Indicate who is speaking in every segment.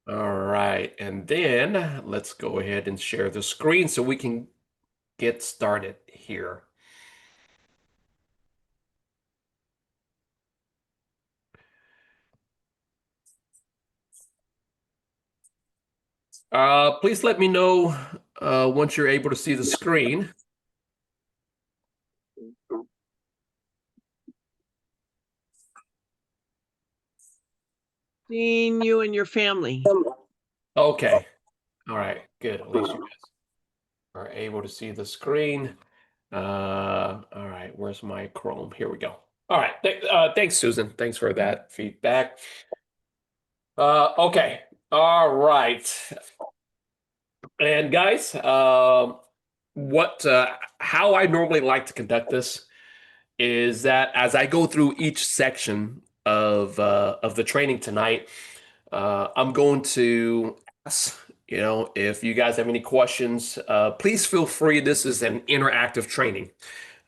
Speaker 1: All right, and then let's go ahead and share the screen so we can get started here. Please let me know once you're able to see the screen.
Speaker 2: Seeing you and your family.
Speaker 1: Okay. All right, good. At least you guys are able to see the screen. All right, where's my Chrome? Here we go. All right, thanks, Susan. Thanks for that feedback. Okay. All right. And guys, how I normally like to conduct this is that as I go through each section of the training tonight, I'm going to ask, if you guys have any questions, please feel free. This is an interactive training.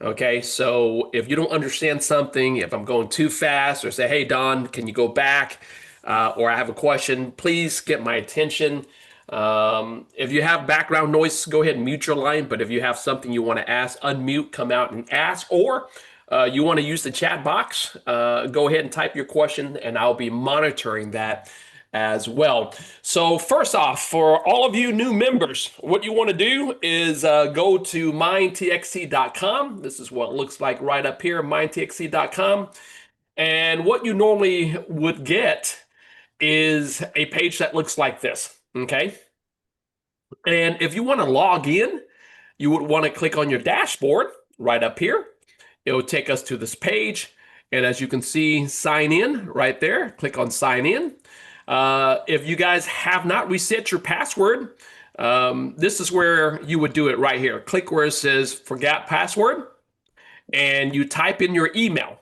Speaker 1: Okay, so if you don't understand something, if I'm going too fast, or say, hey, Don, can you go back? Or I have a question, please get my attention. If you have background noise, go ahead and mute your line. But if you have something you want to ask, unmute, come out and ask. Or you want to use the chat box, go ahead and type your question, and I'll be monitoring that as well. So first off, for all of you new members, what you want to do is go to mindtxt.com. This is what it looks like right up here, mindtxt.com. And what you normally would get is a page that looks like this, okay? And if you want to log in, you would want to click on your dashboard right up here. It will take us to this page. And as you can see, sign in right there. Click on sign in. If you guys have not reset your password, this is where you would do it right here. Click where it says forgot password and you type in your email.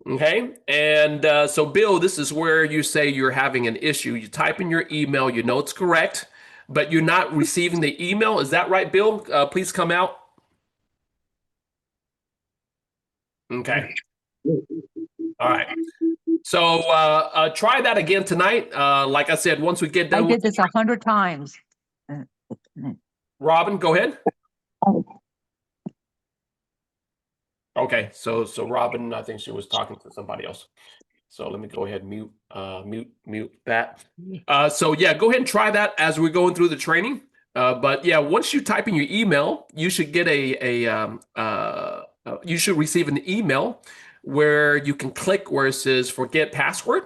Speaker 1: Okay. And so, Bill, this is where you say you're having an issue. You type in your email, you know it's correct, but you're not receiving the email. Is that right, Bill? Please come out. Okay. All right. So try that again tonight. Like I said, once we get
Speaker 3: I
Speaker 1: done with
Speaker 3: did this 100 times.
Speaker 1: Robin, go ahead. Okay, so Robin, I think she was talking to somebody else. So let me go ahead and mute that. So yeah, go ahead and try that as we're going through the training. But yeah, once you type in your email, you should get you should receive an email where you can click where it says forget password.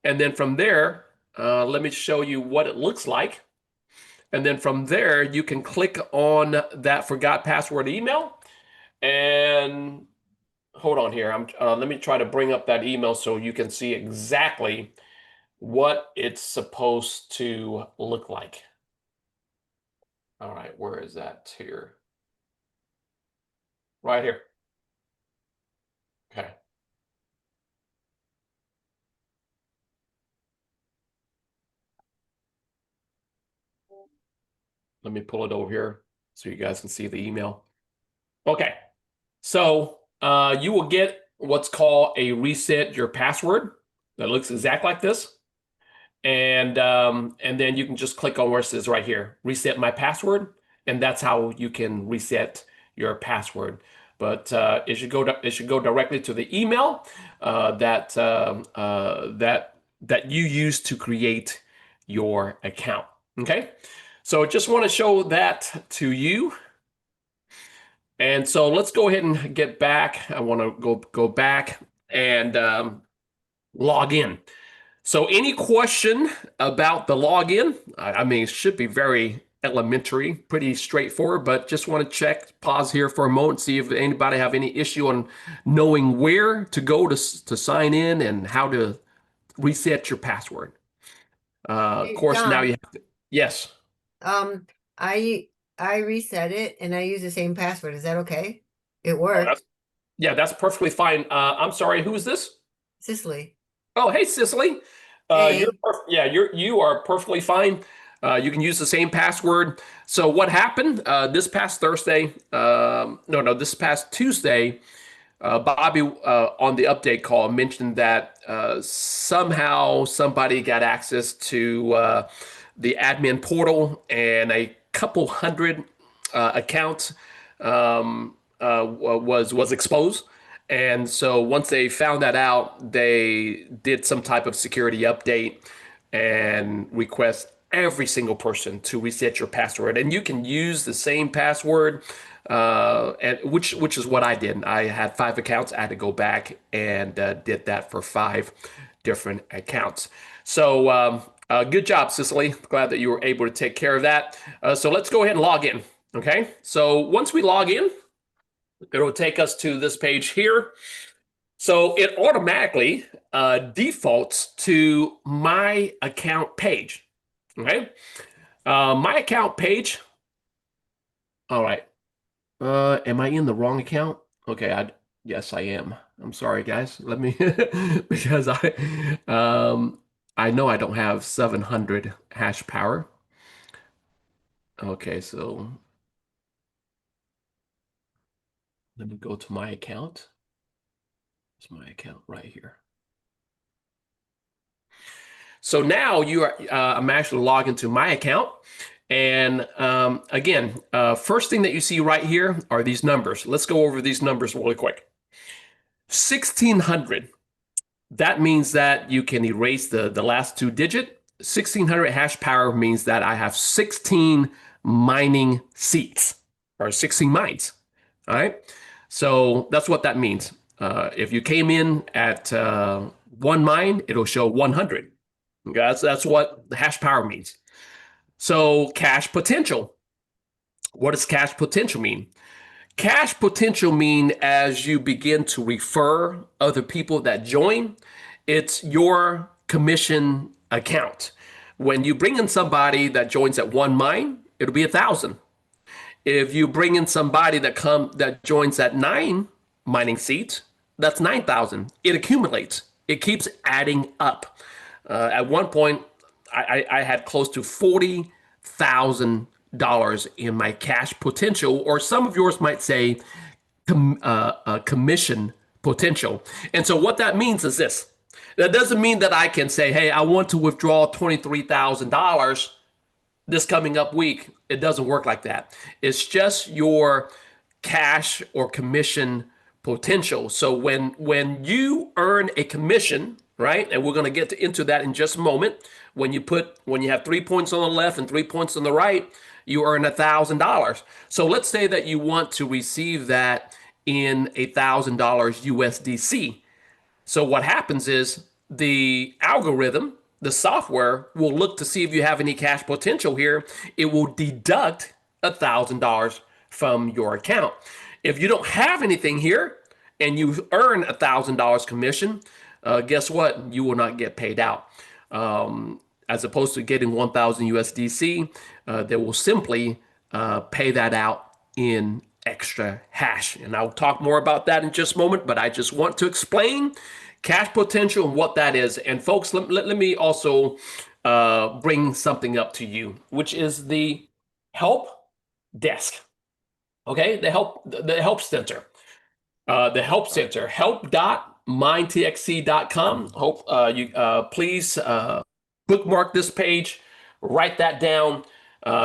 Speaker 1: And then from there, let me show you what it looks like. And then from there, you can click on that forgot password email. And hold on here. Let me try to bring up that email so you can see exactly what it's supposed to look like. All right, where is that here? Right here. Okay. Let me pull it over here so you guys can see the email. Okay. So you will get what's called a reset your password that looks exactly like this. And then you can just click on where it says right here, reset my password. And that's how you can reset your password. But it should go directly to the email that you use to create your account. Okay. So just want to show that to you. And so let's go ahead and get back. I want to go back and log in. So any question about the login? I mean, it should be very elementary, pretty straightforward, but just want to pause here for a moment, see if anybody have any issue on knowing where to go to sign in and how to reset your password. Of
Speaker 4: Hey,
Speaker 1: course, now
Speaker 4: Don.
Speaker 1: you have to, yes.
Speaker 4: I reset it and I use the same password. Is that okay? It
Speaker 1: Oh,
Speaker 4: worked.
Speaker 1: yeah, that's perfectly fine. I'm sorry, who is this?
Speaker 4: Cicely.
Speaker 1: Oh, hey, Cicely.
Speaker 4: Hey.
Speaker 1: You are perfectly fine. You can use the same password. So what happened this past Thursday? No, this past Tuesday, Bobby on the update call mentioned that somehow somebody got access to the admin portal and a couple hundred accounts was exposed. And so once they found that out, they did some type of security update and request every single person to reset your password. And you can use the same password, and which is what I did. I had 5 accounts. I had to go back and did that for 5 different accounts. So good job, Cicely. Glad that you were able to take care of that. So let's go ahead and log in. Okay. So once we log in, it'll take us to this page here. So it automatically defaults to my account page. Okay. My account page. All right. Am I in the wrong account? Okay, yes, I am. I'm sorry, guys. Let me because I know I don't have 700 hash power. Okay, so let me go to my account. It's my account right here. So now I'm actually logged into my account. And again, first thing that you see right here are these numbers. Let's go over these numbers really quick. 1600. That means that you can erase the last 2 digit. 1600 hash power means that I have 16 mining seats or 16 mines. All right. So that's what that means. If you came in at 1 mine, it'll show 100. Okay, that's what the hash power means. So cash potential. What does cash potential mean? Cash potential mean as you begin to refer other people that join, it's your commission account. When you bring in somebody that joins at 1 mine, it'll be 1,000. If you bring in somebody that joins at 9 mining seats, that's 9,000. It accumulates. It keeps adding up. At one point, I had close to $40,000 in my cash potential, or some of yours might say commission potential. And so what that means is this. That doesn't mean that I can say, hey, I want to withdraw $23,000 this coming up week. It doesn't work like that. It's just your cash or commission potential. So when you earn a commission, right? And we're going to get into that in just a moment. When you have 3 points on the left and 3 points on the right, you earn $1,000. So let's say that you want to receive that in $1,000 USDC. So what happens is the algorithm, the software will look to see if you have any cash potential here. It will deduct $1,000 from your account. If you don't have anything here and you earn $1,000 commission, guess what? You will not get paid out. As opposed to getting 1,000 USDC, they will simply pay that out in extra hash. And I'll talk more about that in just a moment, but I just want to explain cash potential and what that is. And folks, let me also bring something up to you, which is the help desk. Okay, the help center. The help center, help.mindtxc.com. Hope you please bookmark this page, write that down,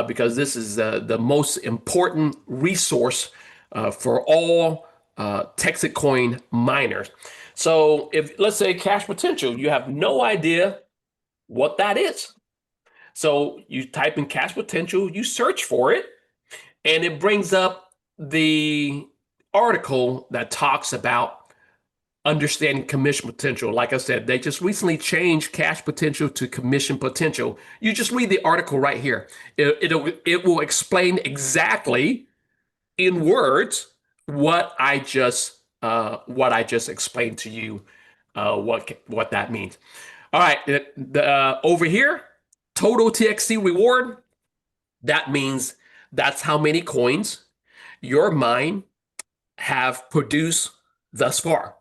Speaker 1: because this is the most important resource for all Texas coin miners. So if let's say cash potential, you have no idea what that is. So you type in cash potential, you search for it, and it brings up the article that talks about understanding commission potential. Like I said, they just recently changed cash potential to commission potential. You just read the article right here. It will explain exactly in words what I just explained to you, what that means. All right, over here, total TXC reward. That means that's how many coins your mine have produced thus far.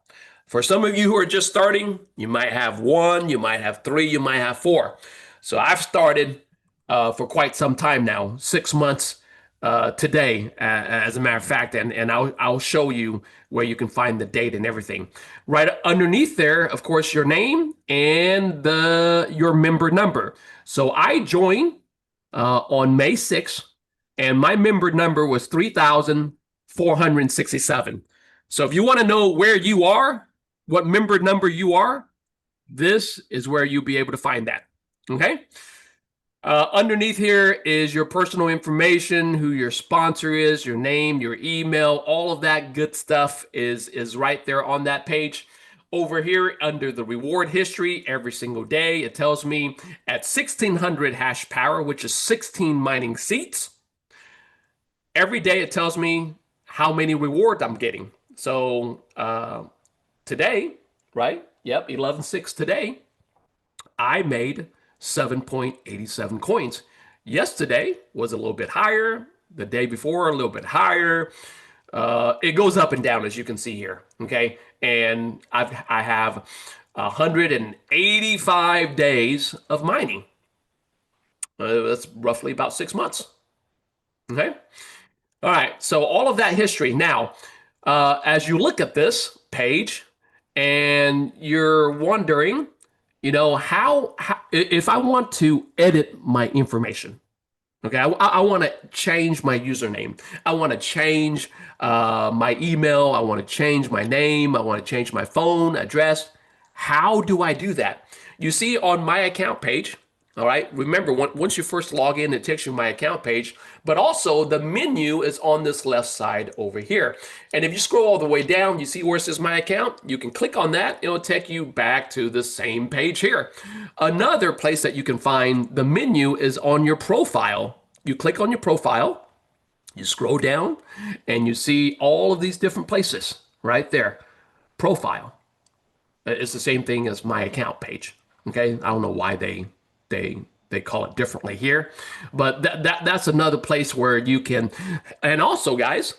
Speaker 1: For some of you who are just starting, you might have 1, you might have 3, you might have 4. So I've started for quite some time now, 6 months today, as a matter of fact, and I'll show you where you can find the date and everything. Right underneath there, of course, your name and your member number. So I joined on May 6th, and my member number was 3,467. So if you want to know where you are, what member number you are, this is where you'll be able to find that. Okay. Underneath here is your personal information, who your sponsor is, your name, your email, all of that good stuff is right there on that page. Over here under the reward history, every single day, it tells me at 1600 hash power, which is 16 mining seats, every day it tells me how many rewards I'm getting. So today, right? Yep, 11/6 today, I made 7.87 coins. Yesterday was a little bit higher. The day before, a little bit higher. It goes up and down, as you can see here. Okay, and I have 185 days of mining. That's roughly about 6 months. Okay. All right. So all of that history. Now, as you look at this page, and you're wondering, how if I want to edit my information, okay, I want to change my username. I want to change my email. I want to change my name. I want to change my phone address. How do I do that? You see on my account page, all right, remember, once you first log in, it takes you to my account page, but also the menu is on this left side over here. And if you scroll all the way down, you see where it says my account. You can click on that. It'll take you back to the same page here. Another place that you can find the menu is on your profile. You click on your profile, you scroll down, and you see all of these different places right there. Profile. It's the same thing as my account page. Okay, I don't know why they call it differently here, but that's another place where you can. And also, guys,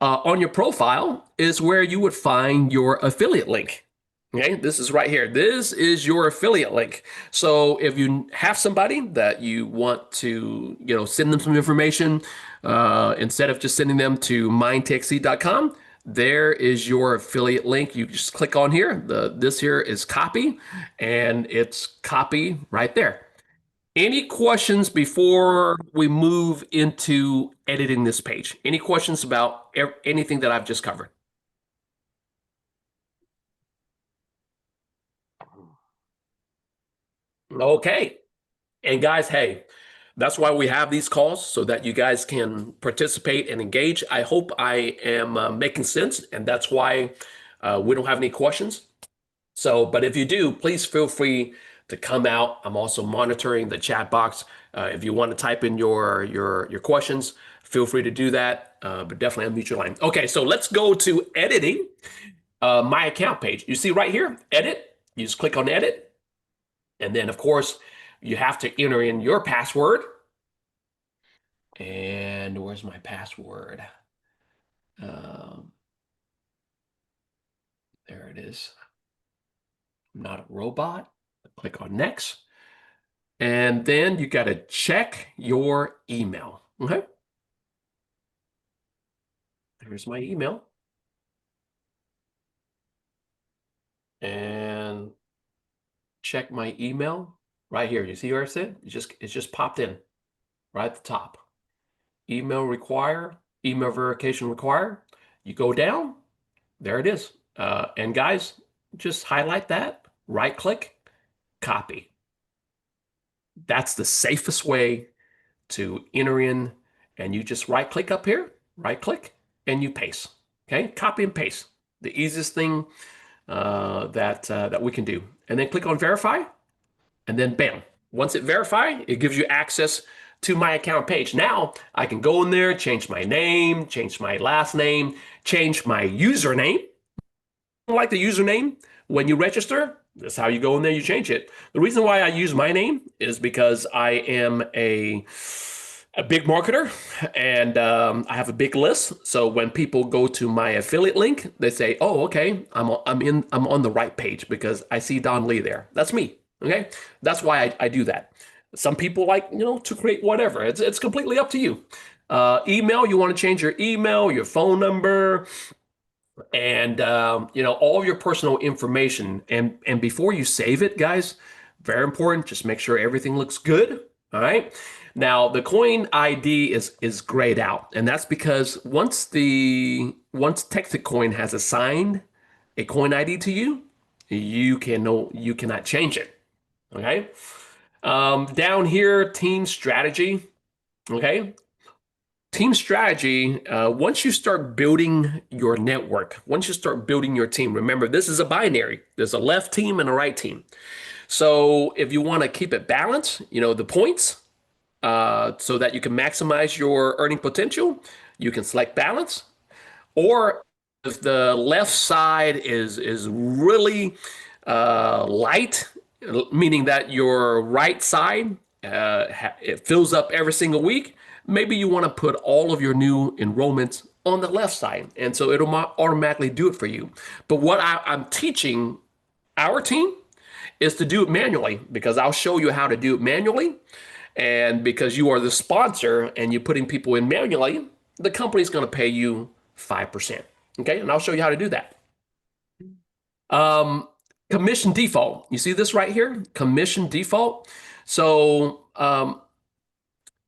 Speaker 1: on your profile is where you would find your affiliate link. Okay, this is right here. This is your affiliate link. So if you have somebody that you want to, send them some information, instead of just sending them to mindtechseed.com, there is your affiliate link. You just click on here. This here is copy, and it's copy right there. Any questions before we move into editing this page? Any questions about anything that I've just covered? Okay. And guys, hey, that's why we have these calls, so that you guys can participate and engage. I hope I am making sense, and that's why we don't have any questions. So, but if you do, please feel free to come out. I'm also monitoring the chat box. If you want to type in your questions, feel free to do that. But definitely unmute your line. Okay, so let's go to editing my account page. You see right here, edit. You just click on edit. And then, of course, you have to enter in your password. And where's my password? There it is. I'm not a robot. Click on next. And then you got to check your email. Okay. Here's my email. And check my email right here. You see where I said? It's just popped in right at the top. Email require, email verification require. You go down, there it is. And guys, just highlight that, right click, copy. That's the safest way to enter in, and you just right click up here, right click, and you paste. Okay, copy and paste. The easiest thing that we can do. And then click on verify, and then bam. Once it verifies, it gives you access to my account page. Now I can go in there, change my name, change my last name, change my username. Like the username when you register, that's how you go in there, you change it. The reason why I use my name is because I am a big marketer, and I have a big list. So when people go to my affiliate link, they say, "Oh, okay, I'm on the right page because I see Don Lee there." That's me. Okay, that's why I do that. Some people like to create whatever. It's completely up to you. Email, you want to change your email, your phone number, and all your personal information. And before you save it, guys, very important, just make sure everything looks good. All right. Now the coin ID is grayed out, and that's because once Texas Coin has assigned a coin ID to you, you cannot change it. Okay. Down here, team strategy. Okay. Team strategy, once you start building your network, once you start building your team, remember this is a binary. There's a left team and a right team. So if you want to keep it balanced, the points, so that you can maximize your earning potential, you can select balance. Or if the left side is really light, meaning that your right side it fills up every single week, maybe you want to put all of your new enrollments on the left side, and so it'll automatically do it for you. But what I'm teaching our team is to do it manually, because I'll show you how to do it manually. And because you are the sponsor and you're putting people in manually, the company's going to pay you 5%. Okay. And I'll show you how to do that. Commission default. You see this right here? Commission default. So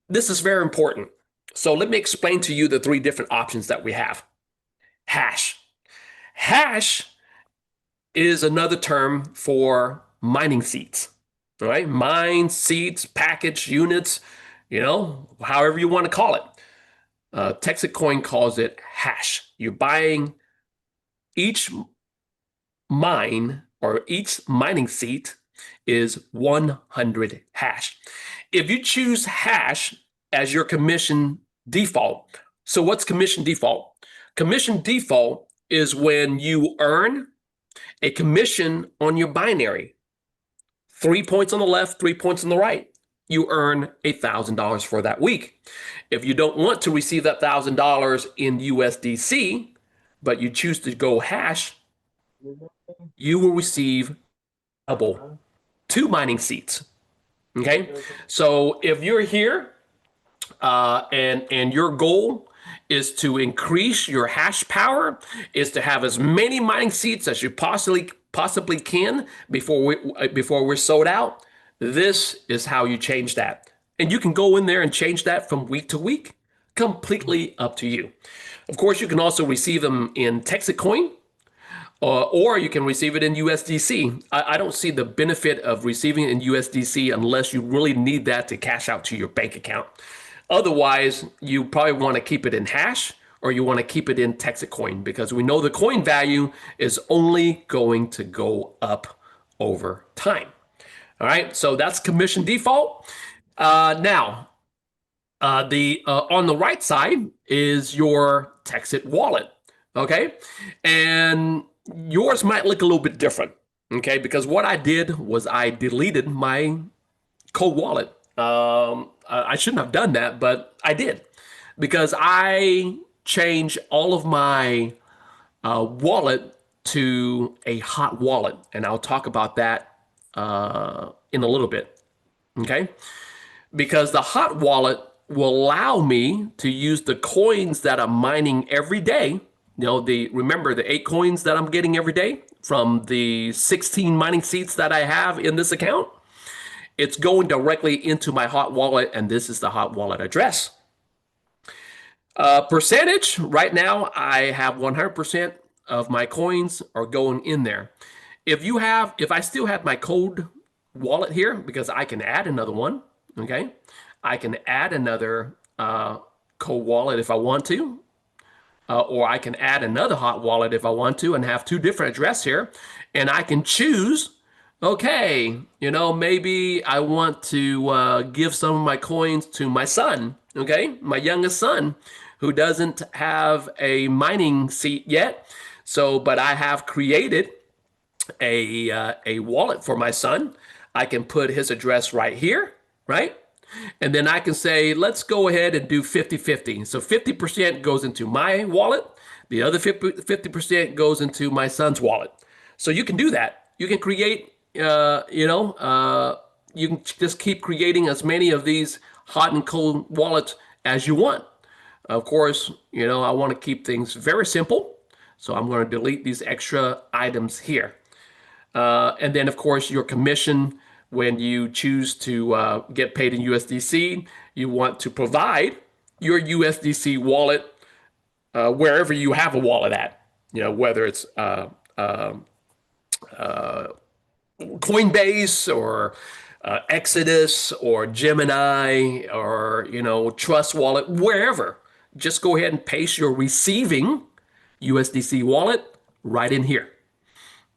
Speaker 1: this is very important. So let me explain to you the three different options that we have. Hash. Hash is another term for mining seats. All right. Mine, seats, package, units, however you want to call it. Texas Coin calls it hash. You're buying each mine, or each mining seat is 100 hash. If you choose hash as your commission default, so what's commission default? Commission default is when you earn a commission on your binary. 3 points on the left, 3 points on the right. You earn $1,000 for that week. If you don't want to receive that $1,000 in USDC, but you choose to go hash, you will receive double 2 mining seats. Okay. So if you're here and your goal is to increase your hash power, is to have as many mining seats as you possibly can before we're sold out, this is how you change that. And you can go in there and change that from week to week, completely up to you. Of course, you can also receive them in Texas Coin, or you can receive it in USDC. I don't see the benefit of receiving it in USDC unless you really need that to cash out to your bank account. Otherwise, you probably want to keep it in hash, or you want to keep it in Texas Coin, because we know the coin value is only going to go up over time. All right, so that's commission default. Now, on the right side is your Texas wallet. Okay, and yours might look a little bit different. Okay, because what I did was I deleted my cold wallet. I shouldn't have done that, but I did, because I changed all of my wallet to a hot wallet, and I'll talk about that in a little bit. Okay, because the hot wallet will allow me to use the coins that I'm mining every day. Remember the 8 coins that I'm getting every day from the 16 mining seats that I have in this account. It's going directly into my hot wallet, and this is the hot wallet address. Percentage, right now I have 100% of my coins are going in there. If I still have my cold wallet here, because I can add another one, okay? I can add another cold wallet if I want to, or I can add another hot wallet if I want to, and have 2 different addresses here, and I can choose. Okay, maybe I want to give some of my coins to my son, okay? My youngest son, who doesn't have a mining seat yet. But I have created a wallet for my son. I can put his address right here, right? And then I can say, let's go ahead and do 50-50. So 50% goes into my wallet. The other 50% goes into my son's wallet. So you can do that. You can create, you can just keep creating as many of these hot and cold wallets as you want. Of course, I want to keep things very simple. So I'm going to delete these extra items here. And then, of course, your commission, when you choose to get paid in USDC, you want to provide your USDC wallet wherever you have a wallet at, whether it's Coinbase or Exodus or Gemini or, Trust Wallet, wherever. Just go ahead and paste your receiving USDC wallet right in here.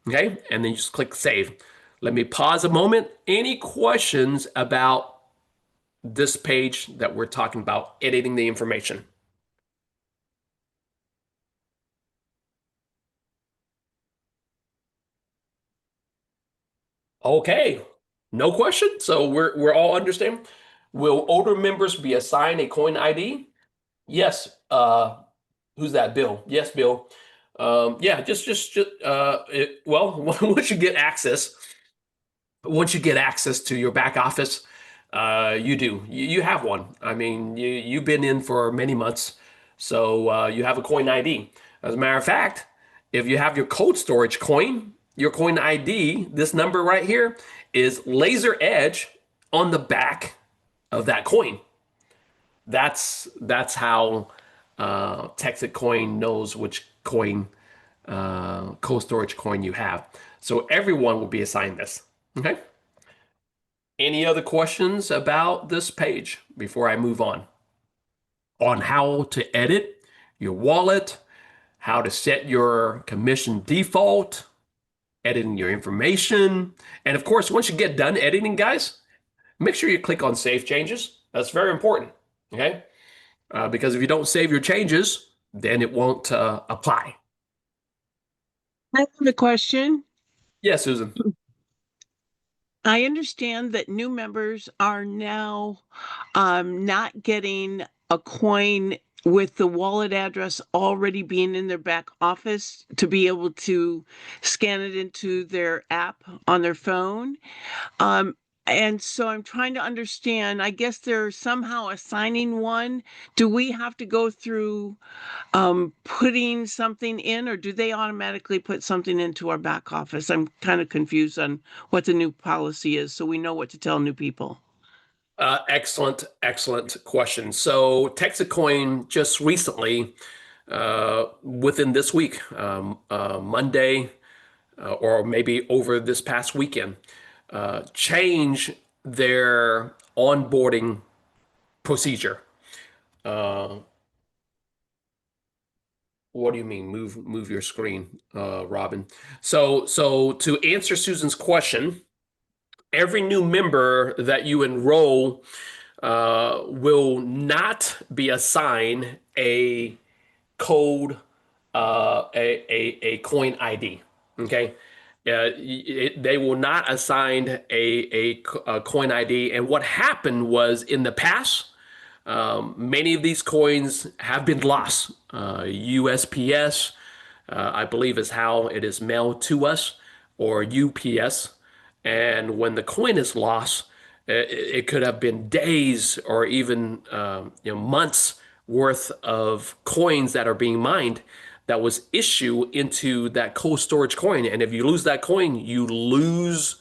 Speaker 1: Okay, and then you just click save. Let me pause a moment. Any questions about this page that we're talking about, editing the information? Okay, no question. So we're all understand. Will older members be assigned a coin ID? Yes. Who's that? Bill. Yes, Bill. Yeah, well, once you get access to your back office, you do. You have one. I mean, you've been in for many months, so you have a coin ID. As a matter of fact, if you have your cold storage coin, your coin ID, this number right here is laser edge on the back of that coin. That's how Texas Coin knows which coin cold storage coin you have. So everyone will be assigned this. Okay. Any other questions about this page before I move on how to edit your wallet, how to set your commission default, editing your information, and of course, once you get done editing, guys, make sure you click on Save Changes. That's very important. Okay, because if you don't save your changes, then it won't apply.
Speaker 2: I have a question.
Speaker 1: Yes, Susan.
Speaker 2: I understand that new members are now not getting a coin with the wallet address already being in their back office to be able to scan it into their app on their phone. Um, and so I'm trying to understand, I guess they're somehow assigning one. Do we have to go through putting something in, or do they automatically put something into our back office? I'm kind of confused on what the new policy is, so we know what to tell new people.
Speaker 1: Excellent question. So Texacoin just recently, within this week, Monday, or maybe over this past weekend, change their onboarding procedure. Uh, what do you mean? Move your screen, Robin. So to answer Susan's question, every new member that you enroll will not be assigned a code, a coin ID. Okay. They will not assign a coin ID. And what happened was in the past, many of these coins have been lost. USPS, I believe, is how it is mailed to us, or UPS. And when the coin is lost, it could have been days or even months worth of coins that are being mined that was issued into that cold storage coin. And if you lose that coin, you lose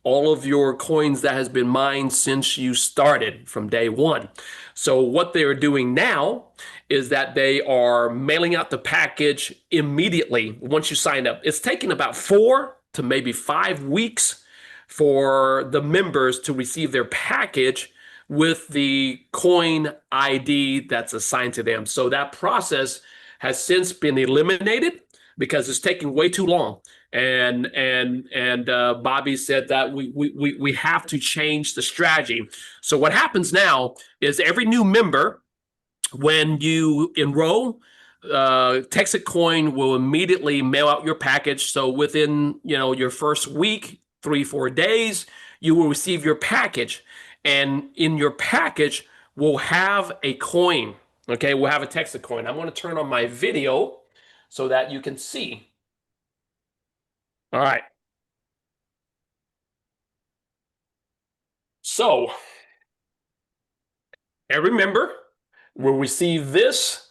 Speaker 1: all of your coins that has been mined since you started from day one. So what they are doing now is that they are mailing out the package immediately once you sign up. It's taking about 4 to maybe 5 weeks for the members to receive their package with the coin ID that's assigned to them. So that process has since been eliminated because it's taking way too long. And Bobby said that we have to change the strategy. So what happens now is every new member, when you enroll, Texas Coin will immediately mail out your package. So within your first week, 3-4 days, you will receive your package, and in your package we'll have a coin. Okay, we'll have a Texas Coin. I'm going to turn on my video so that you can see. All right. So every member will receive this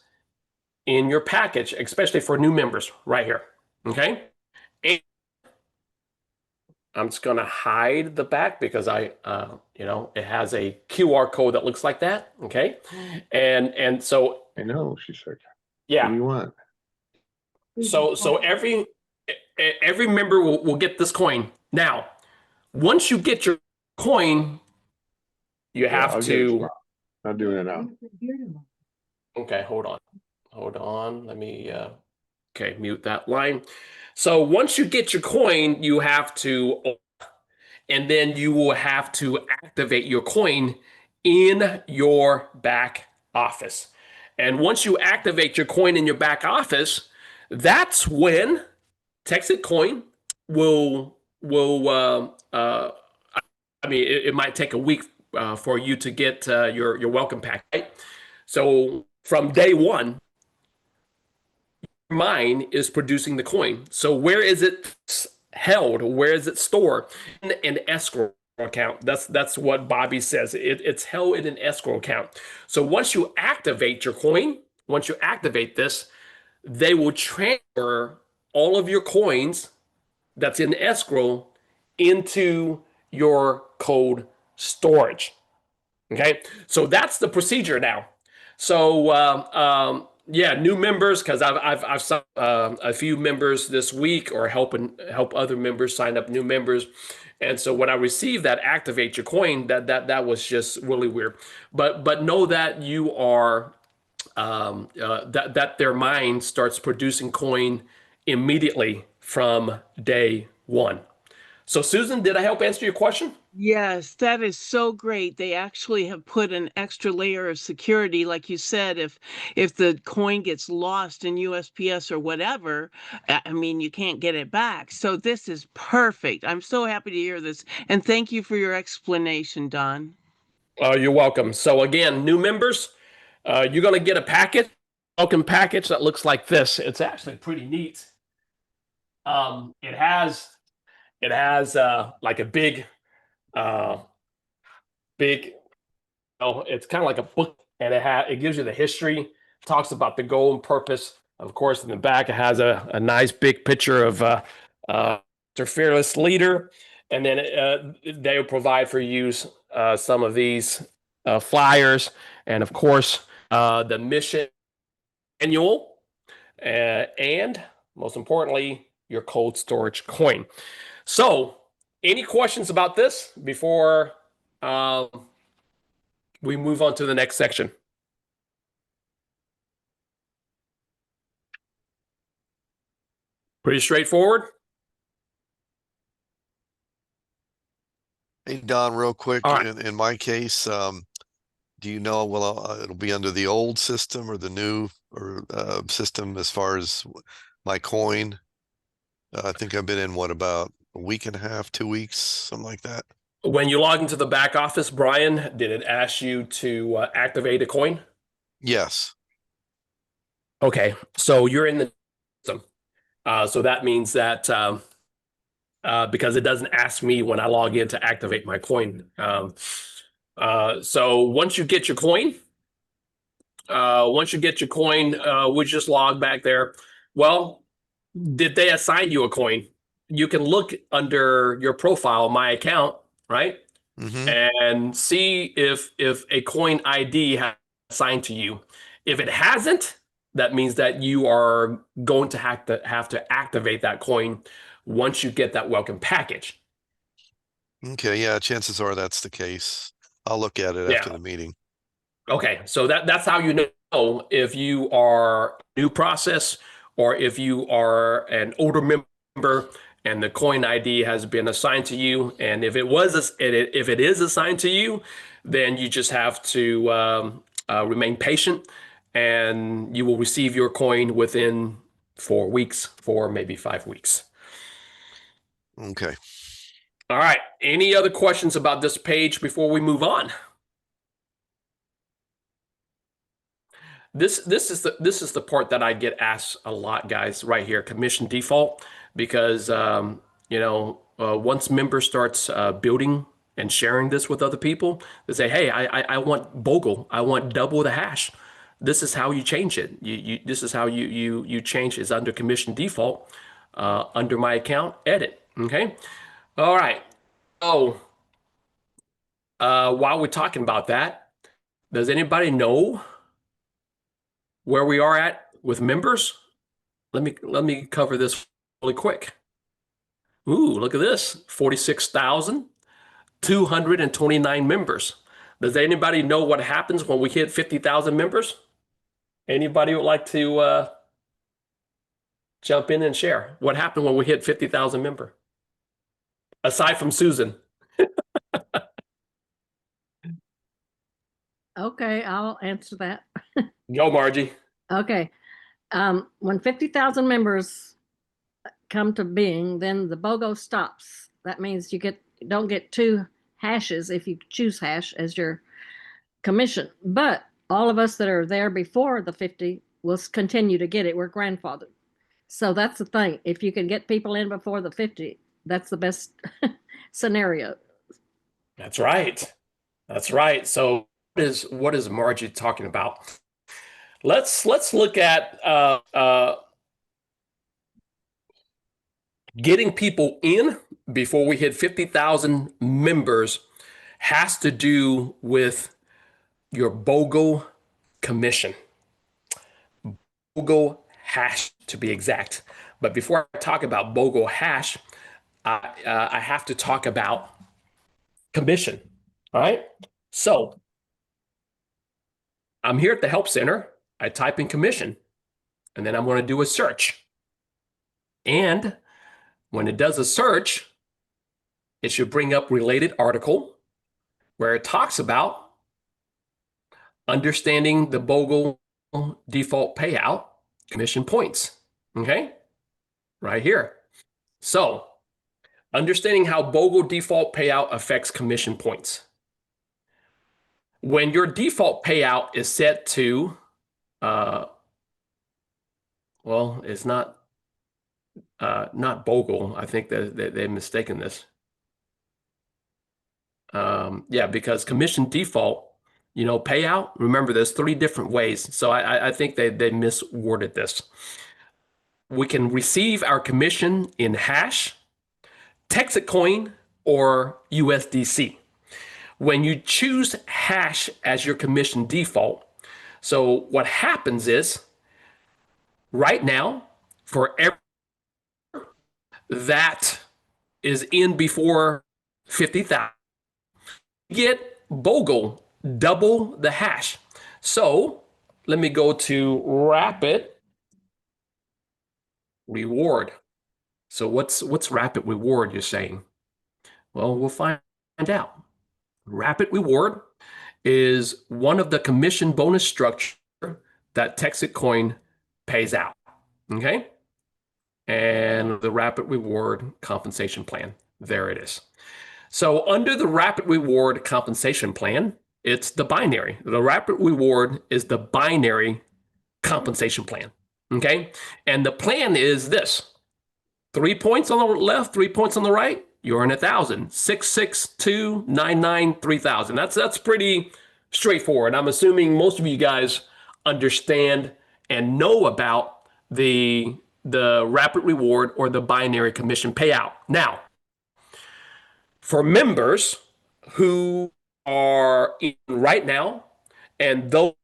Speaker 1: in your package, especially for new members right here. Okay. And I'm just going to hide the back because it has a QR code that looks like that. Okay. And so,
Speaker 3: I know, she said. What
Speaker 1: yeah.
Speaker 3: do you want?
Speaker 1: So every member will get this coin. Now, once you get your coin, you
Speaker 3: Yeah,
Speaker 1: have
Speaker 3: I'll get it
Speaker 1: to.
Speaker 3: tomorrow. Not doing it now.
Speaker 1: Okay, hold on. Let me okay, mute that line. So once you get your coin, you have to, and then you will have to activate your coin in your back office. And once you activate your coin in your back office, that's when Texit Coin will I mean it might take a week for you to get your welcome pack, right? So from day one, mine is producing the coin. So where is it held? Where is it stored? In an escrow account. That's what Bobby says. It's held in an escrow account. So once you activate your coin, once you activate this, they will transfer all of your coins that's in escrow into your cold storage. Okay, so that's the procedure now. So yeah, new members, because I've signed a few members this week, or help other members sign up new members. And so when I received that activate your coin, that was just really weird. But know that you are that their mind starts producing coin immediately from day one. So Susan, did I help answer your question?
Speaker 2: Yes, that is so great. They actually have put an extra layer of security, like you said, if the coin gets lost in USPS or whatever, I mean, you can't get it back. So this is perfect. I'm so happy to hear this. And thank you for your explanation, Don.
Speaker 1: You're welcome. So again, new members, you're going to get a packet, welcome package that looks like this. It's actually pretty neat. It has like a uh, big. Oh, it's kind of like a book, and it gives you the history, talks about the goal and purpose. Of course, in the back, it has a nice big picture of their fearless leader, and then they will provide for use some of these flyers, and of course, the mission manual, and most importantly, your cold storage coin. So, any questions about this before um, we move on to the next section? Pretty straightforward.
Speaker 5: Hey, Don, real quick,
Speaker 1: All right.
Speaker 5: in my case, do you know, well, it'll be under the old system or the new or system as far as my coin? I think I've been in what, about a week and a half, 2 weeks, something like that.
Speaker 1: When you log into the back office, Brian, did it ask you to activate a coin?
Speaker 5: Yes.
Speaker 1: Okay, so you're in the system. So that means that because it doesn't ask me when I log in to activate my coin. So once you get your coin, we just log back there. Well, did they assign you a coin? You can look under your profile, my account, right?
Speaker 5: Mm-hmm.
Speaker 1: And see if a coin ID has assigned to you. If it hasn't, that means that you are going to have to activate that coin once you get that welcome package.
Speaker 5: Okay, yeah, chances are that's the case. I'll look at it after
Speaker 1: Yeah.
Speaker 5: the meeting.
Speaker 1: Okay, so that's how you know if you are new process or if you are an older member and the coin ID has been assigned to you. And if it is assigned to you, then you just have to remain patient, and you will receive your coin within 4 weeks, 4 maybe 5 weeks.
Speaker 5: Okay.
Speaker 1: All right. Any other questions about this page before we move on? This is the part that I get asked a lot, guys, right here, commission default, because once member starts building and sharing this with other people, they say, hey, I want Bogle, I want double the hash. this is how you change it. This is how you change it. It's under commission default, under my account, edit. Okay. All right. So while we're talking about that, does anybody know where we are at with members? Let me cover this really quick. Ooh, look at this. 46,229 members. Does anybody know what happens when we hit 50,000 members? Anybody would like to jump in and share what happened when we hit 50,000 member? Aside from Susan.
Speaker 6: Okay, I'll answer that.
Speaker 1: Go, Margie.
Speaker 6: Okay. When 50,000 members come to being, then the BOGO stops. That means you don't get 2 hashes if you choose hash as your commission. But all of us that are there before the 50 will continue to get it. We're grandfathered. So that's the thing. If you can get people in before the 50, that's the best scenario.
Speaker 1: That's right. That's right. So what is Margie talking about? Let's look at getting people in before we hit 50,000 members has to do with your BOGO commission. BOGO hash to be exact. But before I talk about BOGO hash, I have to talk about commission. All right. So I'm here at the Help Center. I type in commission, and then I'm going to do a search. And when it does a search, it should bring up related article where it talks about understanding the BOGO default payout commission points. Okay, right here. So understanding how BOGO default payout affects commission points. When your default payout is set to, well, it's not BOGO. I think that they've mistaken this. Yeah, because commission default, payout, remember there's 3 different ways. So I think they misworded this. We can receive our commission in hash, Texas coin, or USDC. When you choose hash as your commission default, so what happens is right now, for every that is in before 50,000, get BOGO double the hash. So let me go to rapid reward. So what's rapid reward, you're saying? Well, we'll find out. Rapid reward is one of the commission bonus structure that Texas Coin pays out. Okay. And the rapid reward compensation plan. There it is. So under the rapid reward compensation plan, it's the binary. The rapid reward is the binary compensation plan. Okay. And the plan is this: 3 points on the left, 3 points on the right, you earn 1,000. 6, 6, 2, 9, 9, 3,000. That's pretty straightforward. I'm assuming most of you guys understand and know about the rapid reward or the binary commission payout. Now, for members who are in right now and those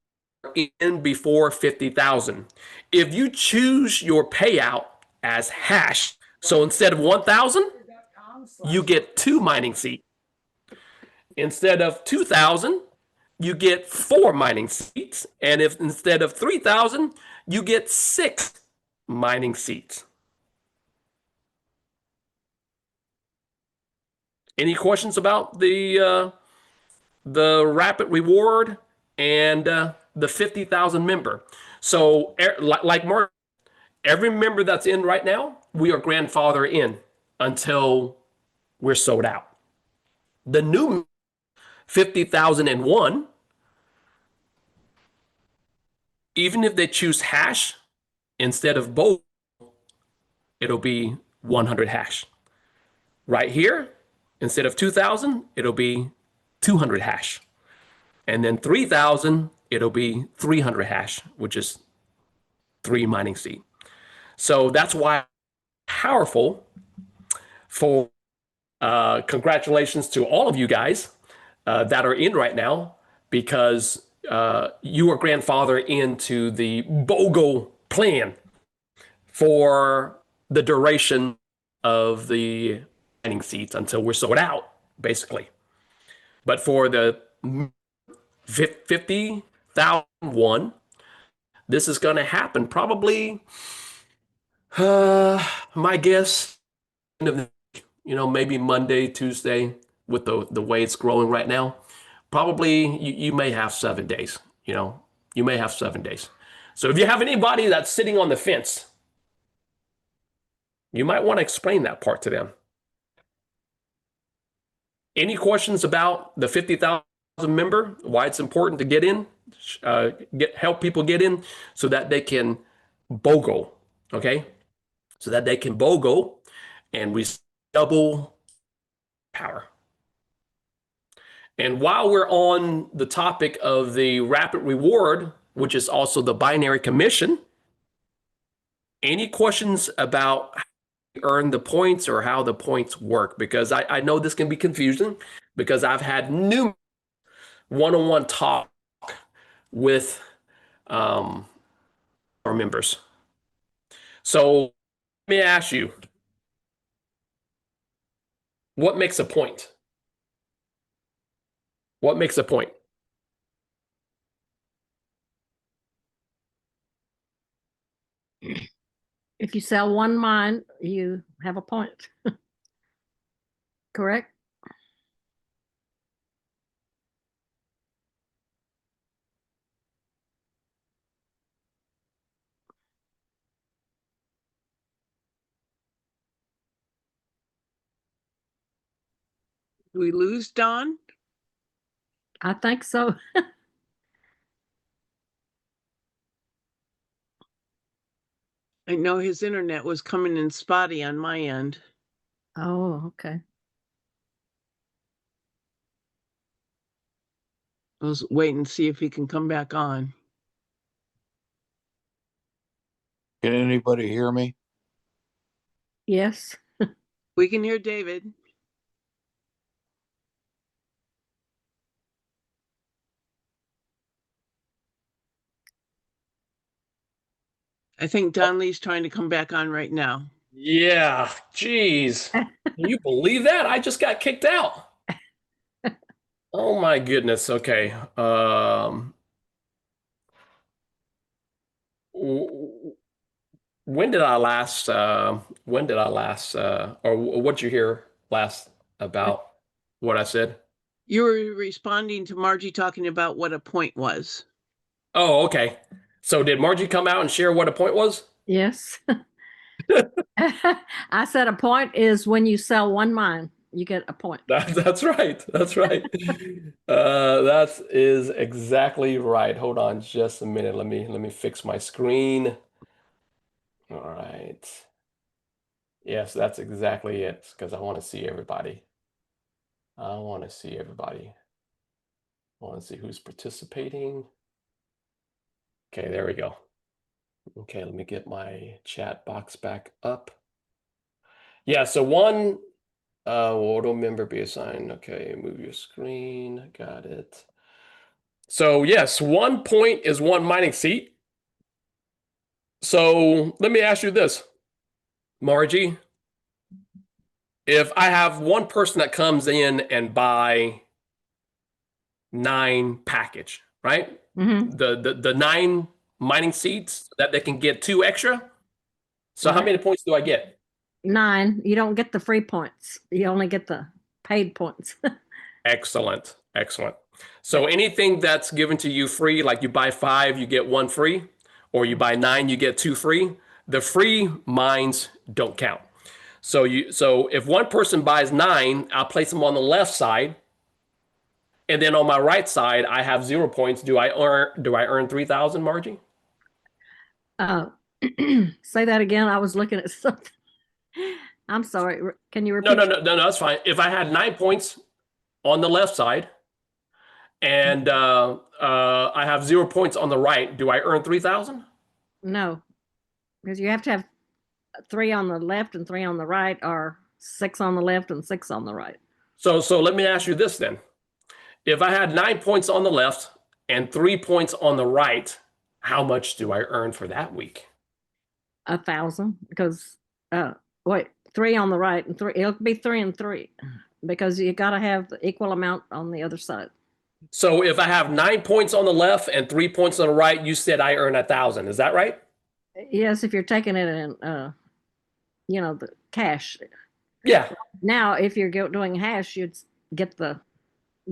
Speaker 1: in before 50,000, if you choose your payout as hash, so instead of 1,000, you get 2 mining seats. Instead of 2,000, you get 4 mining seats. And if instead of 3,000, you get 6 mining seats. Any questions about the rapid reward and the 50,000 member? So like Mark, every member that's in right now, we are grandfather in until we're sold out. The new 50,001, even if they choose hash instead of both, it'll be 100 hash. Right here, instead of 2,000, it'll be 200 hash. And then 3,000 it'll be 300 hash, which is 3 mining seed. So that's why powerful for congratulations to all of you guys that are in right now, because you are grandfather into the BOGO plan for the duration of the mining seats until we're sold out, basically. But for the 50,000 one, this is going to happen probably, my guess, maybe Monday, Tuesday, with the way it's growing right now. Probably you may have 7 days. You may have 7 days. So if you have anybody that's sitting on the fence, you might want to explain that part to them. Any questions about the 50,000 member, why it's important to get in, help people get in so that they can BOGO, okay? So that they can BOGO and we double power. And while we're on the topic of the rapid reward, which is also the binary commission, any questions about how you earn the points or how the points work? Because I know this can be confusing, because I've had new one-on-one talk with our members. So let me ask you, what makes a point? What makes a point?
Speaker 6: If you sell one mine, you have a point. Correct?
Speaker 2: Do we lose Don?
Speaker 6: I think so.
Speaker 2: I know his internet was coming in spotty on my end.
Speaker 6: Oh, okay.
Speaker 2: Let's wait and see if he can come back on.
Speaker 7: Can anybody hear me?
Speaker 6: Yes.
Speaker 2: We can hear David. I think Don Lee's trying to come back on right now.
Speaker 1: Yeah, geez. Can you believe that? I just got kicked out. Oh my goodness. Okay. When did I last or what did you hear last about what I said?
Speaker 2: You were responding to Margie talking about what a point was.
Speaker 1: Oh, okay. So did Margie come out and share what a point was?
Speaker 6: Yes. I said a point is when you sell one mine, you get a point.
Speaker 1: That's right. That's right. That is exactly right. Hold on just a minute. Let me fix my screen. All right. Yes, that's exactly it, because I want to see everybody. I want to see everybody. I want to see who's participating. Okay, there we go. Okay, let me get my chat box back up. Yeah, so one auto member be assigned. Okay, move your screen. Got it. So yes, 1 point is 1 mining seat. So let me ask you this, Margie. If I have one person that comes in and buy 9 package, right?
Speaker 6: Mm-hmm.
Speaker 1: The 9 mining seats that they can get 2 extra. So how
Speaker 6: Right.
Speaker 1: many points do I get?
Speaker 6: 9. You don't get the free points. You only get the paid points.
Speaker 1: Excellent. Excellent. So anything that's given to you free, like you buy 5, you get 1 free, or you buy 9, you get 2 free. The free mines don't count. So if one person buys 9, I'll place them on the left side. And then on my right side, I have 0 points. Do I earn 3,000, Margie?
Speaker 6: Say that again. I was looking at something. I'm sorry. Can you repeat?
Speaker 1: No, that's fine. If I had 9 points on the left side and I have 0 points on the right, do I earn 3,000?
Speaker 6: No, because you have to have 3 on the left and 3 on the right, or 6 on the left and 6 on the right.
Speaker 1: So let me ask you this then. If I had 9 points on the left and 3 points on the right, how much do I earn for that week?
Speaker 6: 1,000, because wait, 3 on the right and 3. It'll be 3 and 3 because you got to have the equal amount on the other side.
Speaker 1: So if I have 9 points on the left and 3 points on the right, you said I earn 1,000. Is that right?
Speaker 6: Yes, if you're taking it in, the cash.
Speaker 1: Yeah.
Speaker 6: Now, if you're doing hash, you'd get the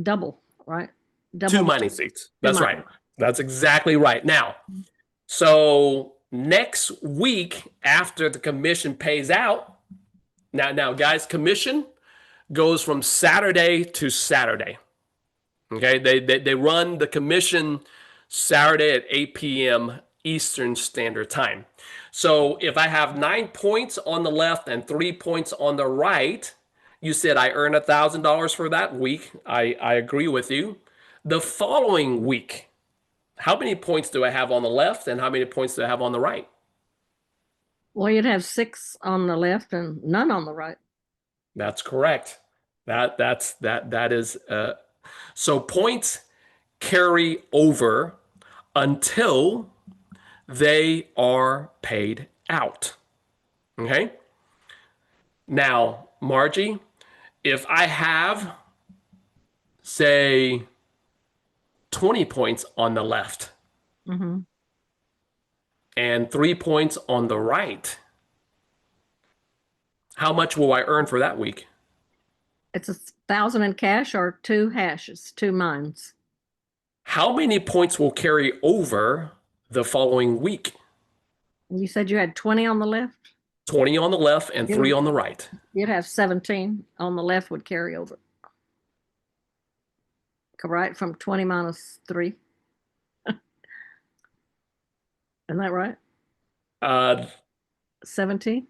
Speaker 6: double, right? Double
Speaker 1: 2 mining seats. That's right. That's exactly right. Now, so next week after the commission pays out, now guys, commission goes from Saturday to Saturday. Okay, they run the commission Saturday at 8 p.m. Eastern Standard Time. So if I have 9 points on the left and 3 points on the right, you said I earn $1,000 for that week. I agree with you. The following week, how many points do I have on the left and how many points do I have on the right?
Speaker 6: Well, you'd have 6 on the left and none on the right.
Speaker 1: That's correct. That is so points carry over until they are paid out. Okay? Now, Margie, if I have, say, 20 points on the left
Speaker 6: Mm-hmm.
Speaker 1: and 3 points on the right, how much will I earn for that week?
Speaker 6: It's 1,000 in cash or 2 hashes, 2 mines.
Speaker 1: How many points will carry over the following week?
Speaker 6: You said you had 20 on the left?
Speaker 1: 20 on the left and 3 on the right.
Speaker 6: You'd have 17 on the left would carry over. Right, from 20 minus 3. Isn't that right? 17?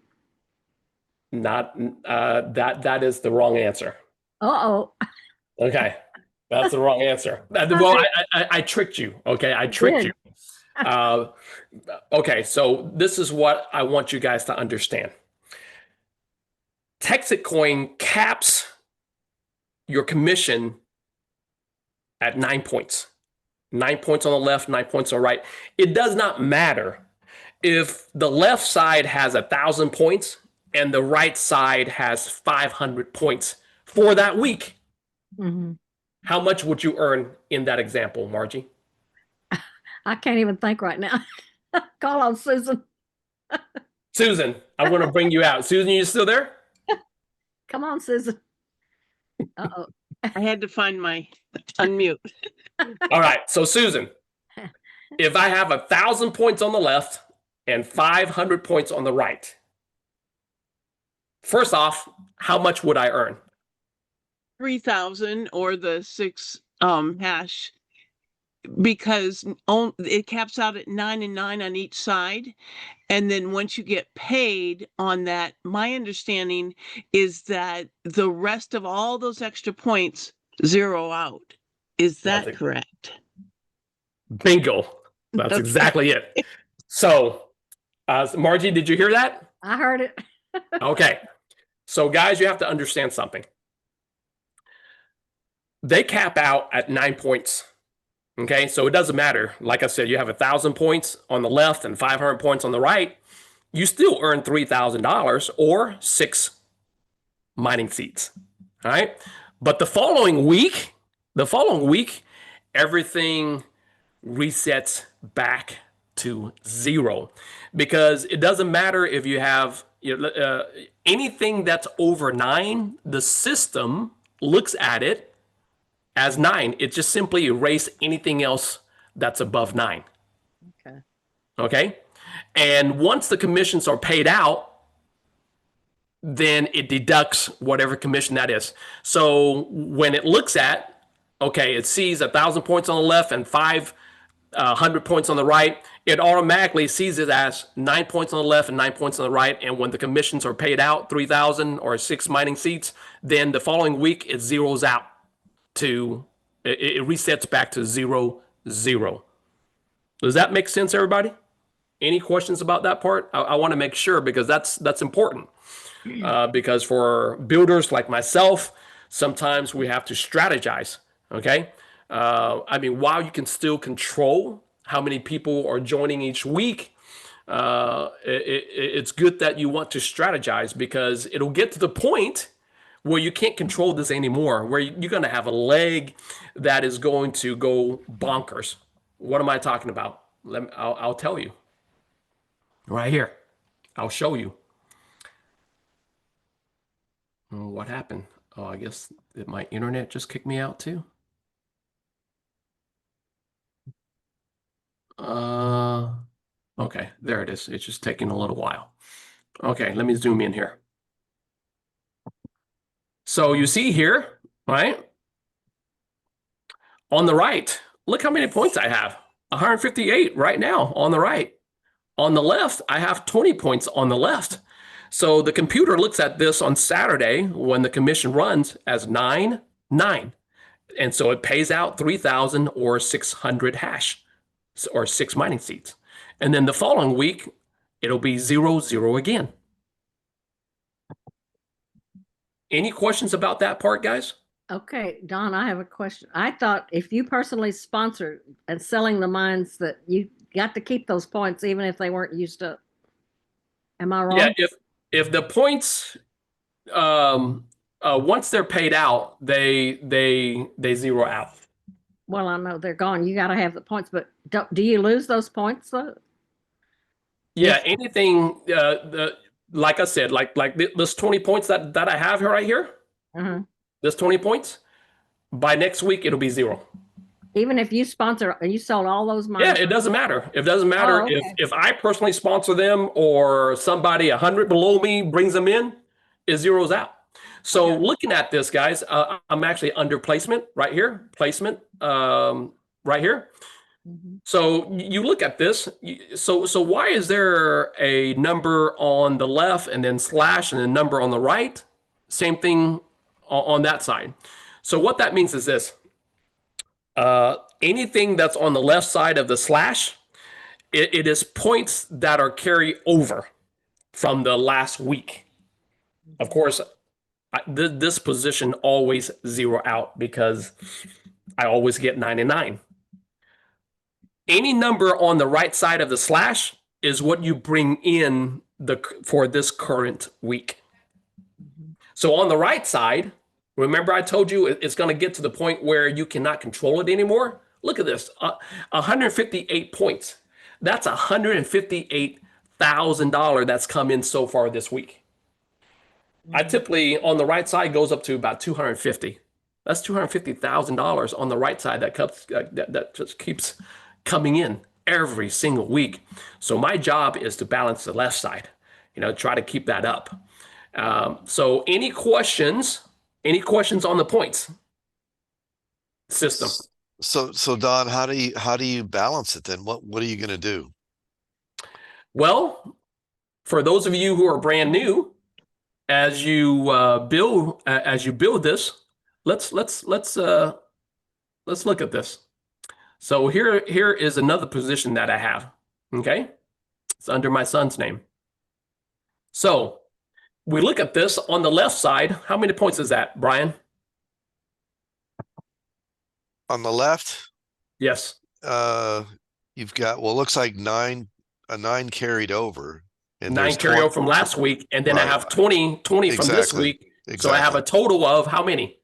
Speaker 1: Not that is the wrong answer.
Speaker 6: Uh-oh.
Speaker 1: Okay, that's the wrong answer. Well, I tricked you. Okay, I tricked you. Okay, so this is what I want you guys to understand. Texit Coin caps your commission at 9 points. 9 points on the left, 9 points on the right. It does not matter if the left side has 1,000 points and the right side has 500 points for that week.
Speaker 6: Mm-hmm.
Speaker 1: How much would you earn in that example, Margie?
Speaker 6: I can't even think right now. Call on Susan.
Speaker 1: Susan, I'm going to bring you out. Susan, you still there?
Speaker 6: Come on, Susan. Uh-oh.
Speaker 2: I had to find my unmute.
Speaker 1: All right. So, Susan, if I have 1,000 points on the left and 500 points on the right, first off, how much would I earn?
Speaker 2: 3,000 or the 6 hash, because it caps out at 9 and 9 on each side. And then once you get paid on that, my understanding is that the rest of all those extra points zero out. Is that correct?
Speaker 1: Bingo. That's
Speaker 2: Okay.
Speaker 1: exactly it. So, Margie, did you hear that?
Speaker 6: I heard it.
Speaker 1: Okay. So, guys, you have to understand something. They cap out at 9 points. Okay. So it doesn't matter. Like I said, you have 1,000 points on the left and 500 points on the right. You still earn $3,000 or 6 mining seats. All right. But the following week, everything resets back to 0, because it doesn't matter if you have anything that's over 9, the system looks at it as 9. It just simply erase anything else that's above 9.
Speaker 6: Okay.
Speaker 1: Okay. And once the commissions are paid out, then it deducts whatever commission that is. So when it looks at, okay, it sees 1,000 points on the left and 500 points on the right, it automatically sees it as 9 points on the left and 9 points on the right. And when the commissions are paid out, 3,000 or 6 mining seats, then the following week it zeroes out to It resets back to 0, 0. Does that make sense, everybody? Any questions about that part? I want to make sure because that's important. Because for builders like myself, sometimes we have to strategize. Okay. I mean, while you can still control how many people are joining each week, it's good that you want to strategize because it'll get to the point where you can't control this anymore, where you're going to have a leg that is going to go bonkers. What am I talking about? I'll tell you right here. I'll show you. What happened? Oh, I guess that my internet just kicked me out too. Okay, there it is. It's just taking a little while. Okay, let me zoom in here. So you see here, right? On the right, look how many points I have. 158 right now on the right. On the left, I have 20 points on the left. So the computer looks at this on Saturday when the commission runs as 9, 9. And so it pays out 3,000 or 600 hash or 6 mining seats. And then the following week, it'll be 0, 0 again. Any questions about that part, guys?
Speaker 6: Okay, Don, I have a question. I thought if you personally sponsored and selling the mines that you got to keep those points even if they weren't used up. Am I wrong?
Speaker 1: Yeah, if the points once they're paid out, they zero out.
Speaker 6: Well, I know they're gone. You got to have the points, but do you lose those points though?
Speaker 1: Yeah, anything like I said, like this 20 points that I have here right here. This 20 points, by next week it'll be 0.
Speaker 6: Even if you sponsor, you sold all those mines.
Speaker 1: Yeah, it doesn't matter. It doesn't matter if I personally sponsor them or somebody 100 below me brings them in, it zeroes out. So looking at this, guys, I'm actually under placement right here, placement right here. So you look at this. So why is there a number on the left and then slash and a number on the right? Same thing on that side. So what that means is this. Anything that's on the left side of the slash, it is points that are carried over from the last week. Of course, this position always zero out because I always get 99. Any number on the right side of the slash is what you bring in for this current week. So on the right side, remember I told you it's going to get to the point where you cannot control it anymore? Look at this, 158 points. That's $158,000 that's come in so far this week. I typically, on the right side, goes up to about 250. That's $250,000 on the right side that just keeps coming in every single week. So my job is to balance the left side, try to keep that up. So any questions on the points system?
Speaker 5: So Don, how do you balance it then? What are you going to do?
Speaker 1: Well, for those of you who are brand new, as you build this, let's look at this. So here is another position that I have. Okay, it's under my son's name. So we look at this on the left side. How many points is that, Brian?
Speaker 5: On the left?
Speaker 1: Yes.
Speaker 5: You've got, well, it looks like 9 carried over. And
Speaker 1: 9 carry over from last week, and then I have 20 from this week. So I have a total of how many?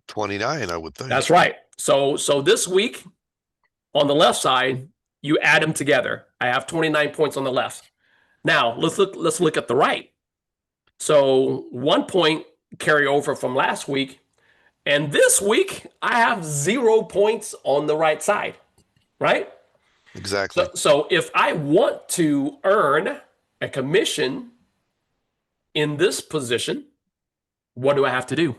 Speaker 5: 29, I would think.
Speaker 1: That's right. So this week on the left side, you add them together. I have 29 points on the left. Now let's look at the right. So 1 point carry over from last week, and this week I have 0 points on the right side, right?
Speaker 5: Exactly.
Speaker 1: So if I want to earn a commission in this position, what do I have to do?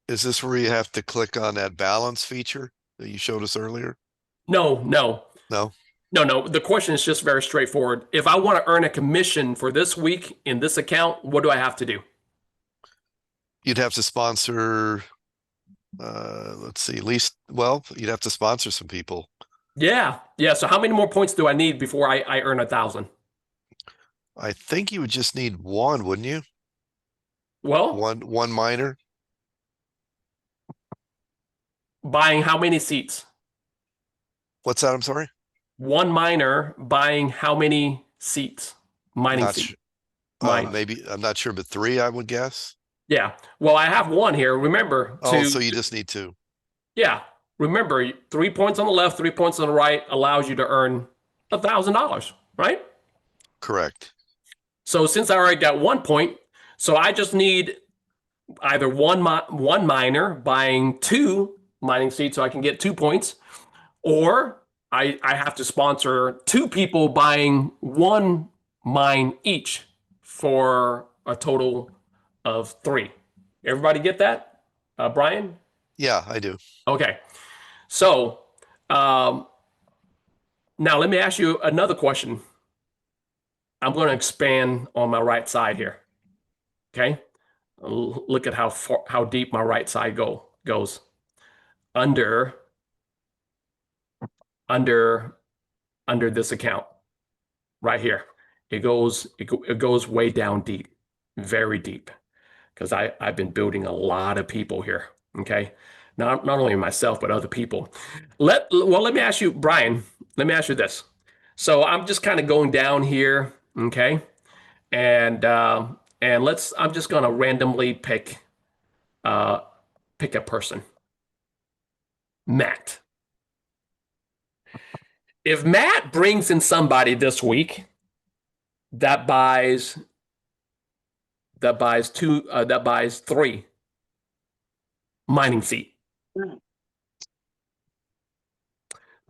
Speaker 5: Is this where you have to click on that balance feature that you showed us earlier?
Speaker 1: No.
Speaker 5: No.
Speaker 1: The question is just very straightforward. If I want to earn a commission for this week in this account, what do I have to do?
Speaker 5: You'd have to sponsor, let's see, at least, well, you'd have to sponsor some people.
Speaker 1: Yeah. Yeah. So how many more points do I need before I earn 1,000?
Speaker 5: I think you would just need one, wouldn't you?
Speaker 1: Well,
Speaker 5: One minor.
Speaker 1: buying how many seats?
Speaker 5: What's that? I'm sorry.
Speaker 1: One miner buying how many seats? Mining
Speaker 5: Not
Speaker 1: seats.
Speaker 5: sure.
Speaker 1: Mine.
Speaker 5: Maybe, I'm not sure, but 3, I would guess.
Speaker 1: Yeah. Well, I have one here. Remember
Speaker 5: Oh, so you just need 2.
Speaker 1: yeah. Remember, 3 points on the left, 3 points on the right allows you to earn $1,000, right?
Speaker 5: Correct.
Speaker 1: So since I already got 1 point, so I just need either one miner buying 2 mining seats so I can get 2 points, or I have to sponsor 2 people buying 1 mine each for a total of 3. Everybody get that? Brian?
Speaker 5: Yeah, I do.
Speaker 1: Okay. So now let me ask you another question. I'm going to expand on my right side here. Okay. Look at how deep my right side goes. Under this account right here. It goes way down deep, very deep, because I've been building a lot of people here. Okay. Not only myself, but other people. Let me ask you, Brian, let me ask you this. So I'm just kind of going down here, okay? And I'm just gonna randomly pick a person. Matt. If Matt brings in somebody this week that buys 3 mining seat.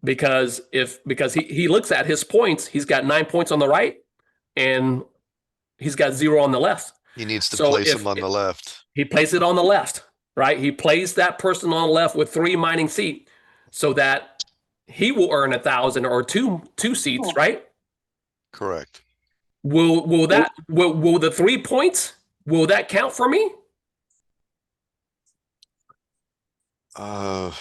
Speaker 1: Because he looks at his points, he's got 9 points on the right and he's got 0 on the left.
Speaker 5: He needs to
Speaker 1: So
Speaker 5: place
Speaker 1: if
Speaker 5: them on the left.
Speaker 1: he plays it on the left, right? He plays that person on the left with 3 mining seat so that he will earn 1,000 or two seats, right?
Speaker 5: Correct.
Speaker 1: Will the 3 points, will that count for me?
Speaker 5: Uh,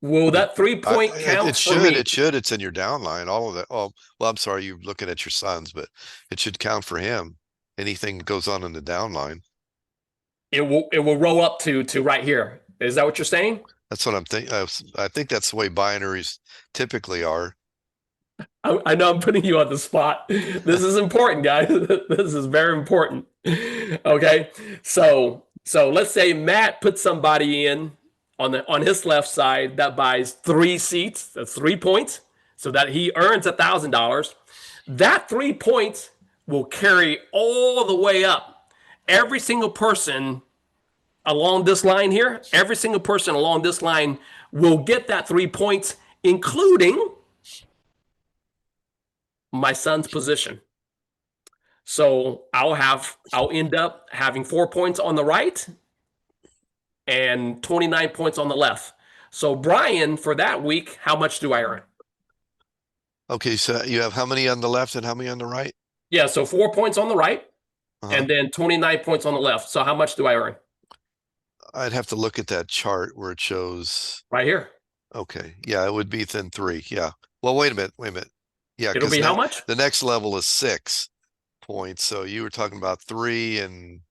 Speaker 1: Will that 3-point count
Speaker 5: it
Speaker 1: for
Speaker 5: should,
Speaker 1: me?
Speaker 5: it should. It's in your downline, all of that. Oh, well, I'm sorry, you're looking at your sons, but it should count for him. Anything that goes on in the downline.
Speaker 1: It will roll up to right here. Is that what you're saying?
Speaker 5: That's what I'm thinking. I think that's the way binaries typically are.
Speaker 1: I know I'm putting you on the spot. This is important, guys. This is very important. Okay, so let's say Matt puts somebody in on his left side that buys 3 seats. That's 3 points, so that he earns $1,000. That 3 points will carry all the way up. Every single person along this line here, every single person along this line will get that 3 points, including my son's position. So I'll end up having 4 points on the right and 29 points on the left. So Brian, for that week, how much do I earn?
Speaker 5: Okay, so you have how many on the left and how many on the right?
Speaker 1: Yeah, so 4 points on the right
Speaker 5: Uh-huh.
Speaker 1: and then 29 points on the left. So how much do I earn?
Speaker 5: I'd have to look at that chart where it shows.
Speaker 1: Right here.
Speaker 5: Okay, yeah, it would be then 3. Yeah. Well, wait a minute. Yeah,
Speaker 1: It'll
Speaker 5: because
Speaker 1: be how much?
Speaker 5: the next level is 6 points. So you were talking about 3, and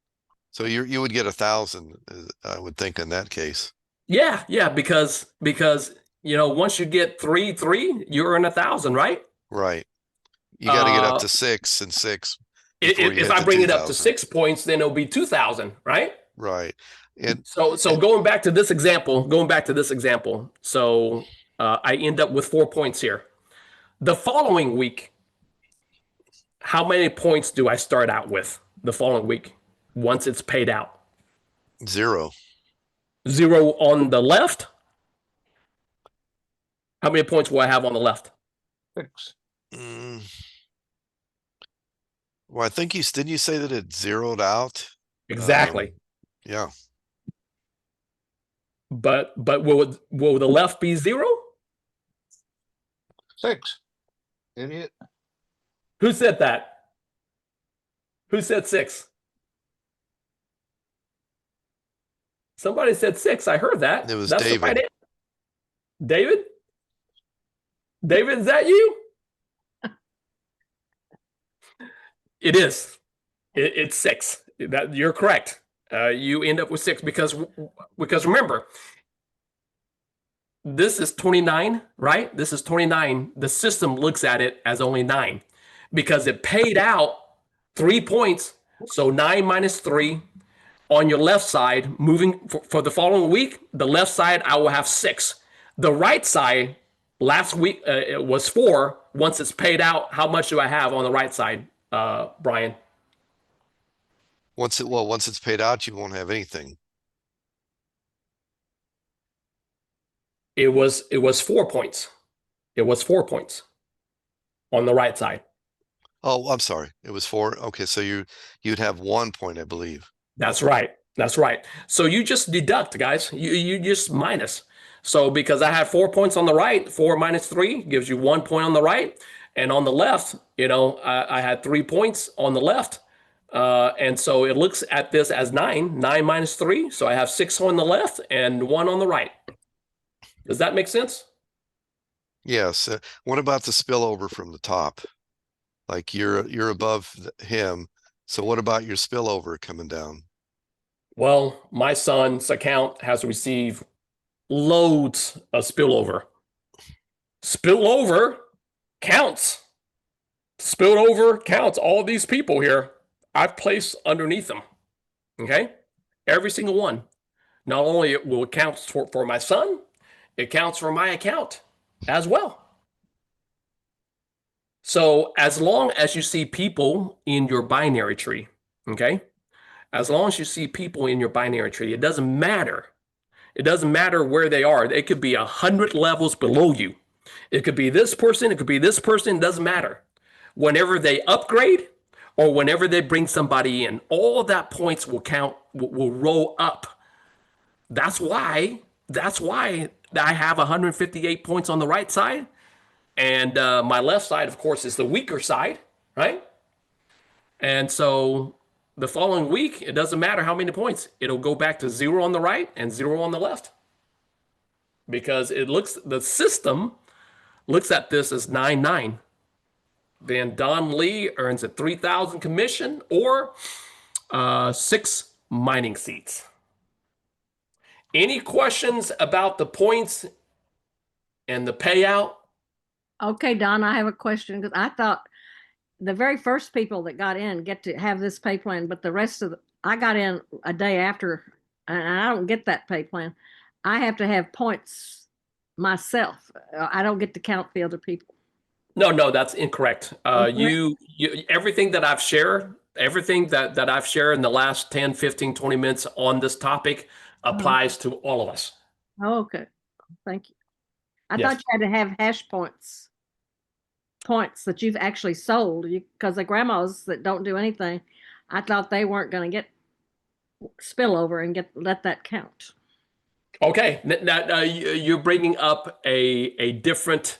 Speaker 5: so you would get 1,000, I would think, in that case.
Speaker 1: Yeah, because once you get 3, you earn 1,000, right?
Speaker 5: Right. You got to get up to 6 and 6 before you
Speaker 1: If
Speaker 5: hit
Speaker 1: I
Speaker 5: the
Speaker 1: bring it up to
Speaker 5: 2,000.
Speaker 1: 6 points, then it'll be 2,000, right?
Speaker 5: Right. And
Speaker 1: So going back to this example, so I end up with 4 points here. The following week, how many points do I start out with the following week once it's paid out?
Speaker 5: 0.
Speaker 1: 0 on the left. How many points will I have on the left?
Speaker 7: 6.
Speaker 5: Well, I think didn't you say that it zeroed out?
Speaker 1: Exactly.
Speaker 5: Yeah.
Speaker 1: But will the left be 0?
Speaker 7: 6. Idiot.
Speaker 1: Who said that? Who said 6? Somebody said 6. I heard that.
Speaker 5: It was
Speaker 1: That's the right
Speaker 5: David.
Speaker 1: answer. David? David, is that you? It is. It's 6. That you're correct. You end up with 6 because remember, this is 29, right? This is 29. The system looks at it as only 9 because it paid out 3 points. So 9 minus 3 on your left side, moving for the following week, the left side, I will have 6. The right side, last week, it was 4. Once it's paid out, how much do I have on the right side, Brian?
Speaker 5: Once it's paid out, you won't have anything.
Speaker 1: It was 4 points. It was 4 points on the right side.
Speaker 5: Oh, I'm sorry. It was 4. Okay, so you'd have 1 point, I believe.
Speaker 1: That's right. That's right. So you just deduct, guys. You just minus. So because I had 4 points on the right, 4 minus 3 gives you 1 point on the right, and on the left, I had 3 points on the left, and so it looks at this as 9. 9 minus 3, so I have 6 on the left and 1 on the right. Does that make sense?
Speaker 5: Yes. What about the spillover from the top? Like you're above him. So what about your spillover coming down?
Speaker 1: Well, my son's account has received loads of spillover. Spillover counts. Spillover counts. All these people here, I've placed underneath them. Okay? Every single one. Not only will it count for my son, it counts for my account as well. So as long as you see people in your binary tree, okay? As long as you see people in your binary tree, it doesn't matter. It doesn't matter where they are. It could be 100 levels below you. It could be this person. It could be this person. It doesn't matter. Whenever they upgrade or whenever they bring somebody in, all that points will count, will roll up. That's why I have 158 points on the right side. And my left side, of course, is the weaker side, right? And so the following week, it doesn't matter how many points. It'll go back to 0 on the right and 0 on the left. Because the system looks at this as 9-9. Then Don Lee earns a 3,000 commission or 6 mining seats. Any questions about the points and the payout?
Speaker 6: Okay, Don, I have a question because I thought the very first people that got in get to have this pay plan, but the rest of I got in a day after, and I don't get that pay plan. I have to have points myself. I don't get to count the other people.
Speaker 1: No, that's incorrect. You everything that I've shared, everything that I've shared in the last 10, 15, 20 minutes on this topic applies to all of us.
Speaker 6: Oh, okay. Thank you. I
Speaker 1: Yes.
Speaker 6: thought you had to have hash points that you've actually sold, because the grandmas that don't do anything, I thought they weren't going to get spillover and let that count.
Speaker 1: Okay, now you're bringing up a different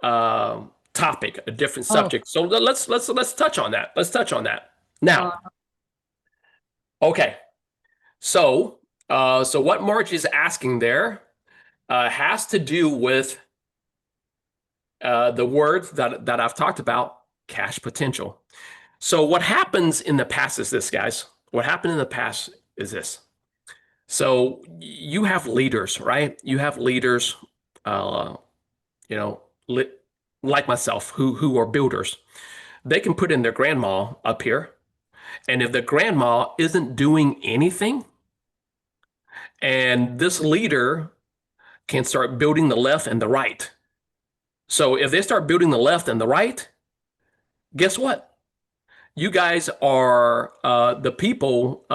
Speaker 1: topic, a different subject. So let's touch on that. Let's touch on that now. Okay, so what Marge is asking there has to do with the word that I've talked about, cash potential. So what happens in the past is this, guys. What happened in the past is this. So you have leaders, right? You have leaders, like myself, who are builders. They can put in their grandma up here, and if the grandma isn't doing anything, and this leader can start building the left and the right. So if they start building the left and the right, guess what? You guys are the people.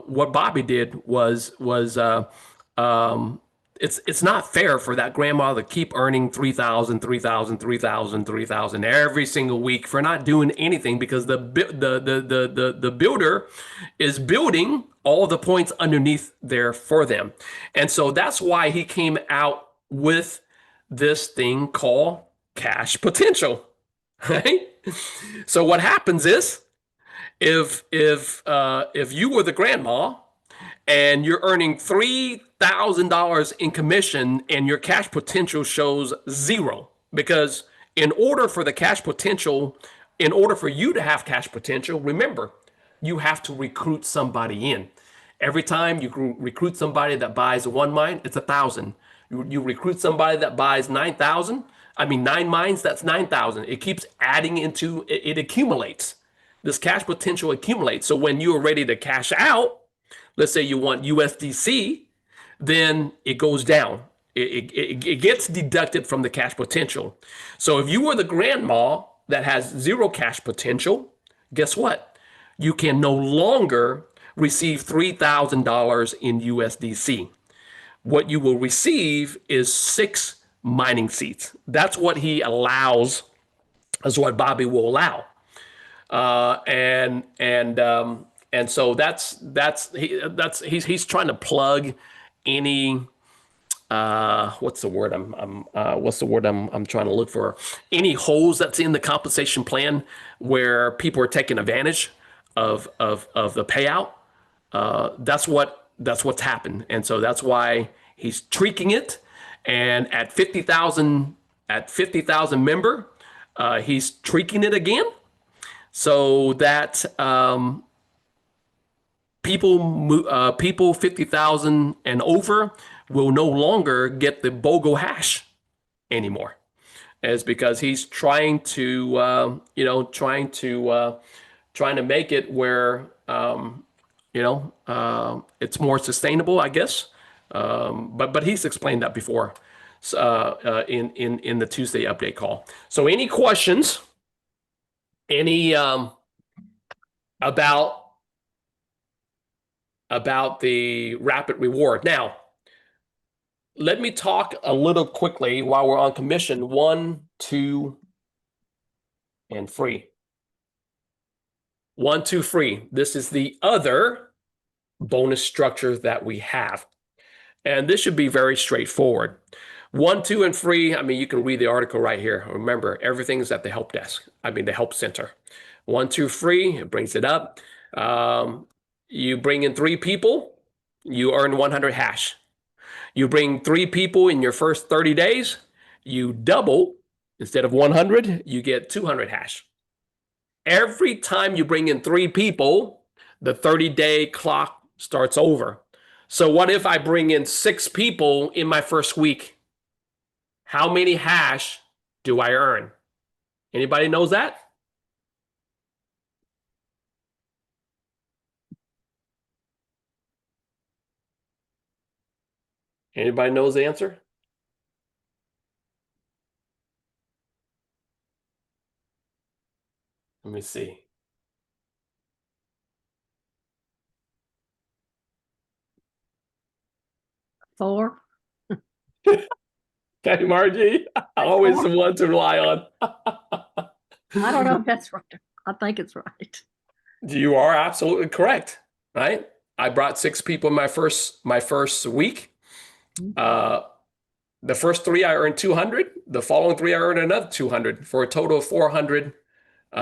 Speaker 1: What Bobby did was it's not fair for that grandma to keep earning 3,000, 3,000, 3,000, 3,000 every single week for not doing anything, because the builder is building all the points underneath there for them. And so that's why he came out with this thing called cash potential, right? So what happens is, if you were the grandma and you're earning $3,000 in commission and your cash potential shows 0. Because in order for the cash potential, in order for you to have cash potential, remember, you have to recruit somebody in. Every time you recruit somebody that buys 1 mine, it's 1,000. You recruit somebody that buys 9,000. I mean, 9 mines, that's 9,000. It keeps adding into it accumulates. This cash potential accumulates. So when you are ready to cash out, let's say you want USDC, then it goes down. It gets deducted from the cash potential. So if you were the grandma that has 0 cash potential, guess what? You can no longer receive $3,000 in USDC. What you will receive is 6 mining seats. That's what he allows, is what Bobby will allow. And so he's trying to plug any what's the word I'm trying to look for, any holes that's in the compensation plan where people are taking advantage of the payout. That's what's happened, and so that's why he's tweaking it. And at 50,000 member, he's tweaking it again so that people 50,000 and over will no longer get the BOGO hash anymore. It's because he's trying to trying to make it where it's more sustainable, I guess. But he's explained that before in the Tuesday update call. So any questions? Any about the rapid reward? Now, let me talk a little quickly while we're on commission. 1, 2, and free. 1, 2, free. This is the other bonus structure that we have. And this should be very straightforward. 1, 2, and free. I mean, you can read the article right here. Remember, everything is at the help desk. I mean, the help center. 1, 2, free. It brings it up. You bring in 3 people, you earn 100 hash. You bring 3 people in your first 30 days, you double. Instead of 100, you get 200 hash. Every time you bring in 3 people, the 30-day clock starts over. So what if I bring in 6 people in my first week? How many hash do I earn? Anybody knows that? Anybody knows the answer? Let me see.
Speaker 6: Four.
Speaker 1: Okay, Margie, always the one to rely on.
Speaker 6: I don't know if that's right. I think it's right.
Speaker 1: You are absolutely correct, right? I brought 6 people in my first week. The first 3 I earned 200. The following 3 I earned another 200 for a total of 400,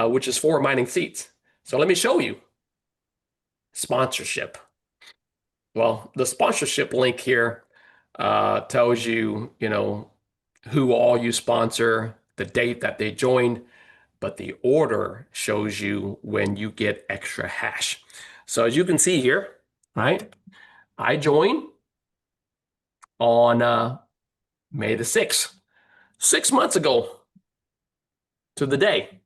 Speaker 1: which is 4 mining seats. So let me show you. Sponsorship. Well, the sponsorship link here tells you, who all you sponsor, the date that they joined, but the order shows you when you get extra hash. So as you can see here, right, I joined on May the 6th, 6 months ago to the day.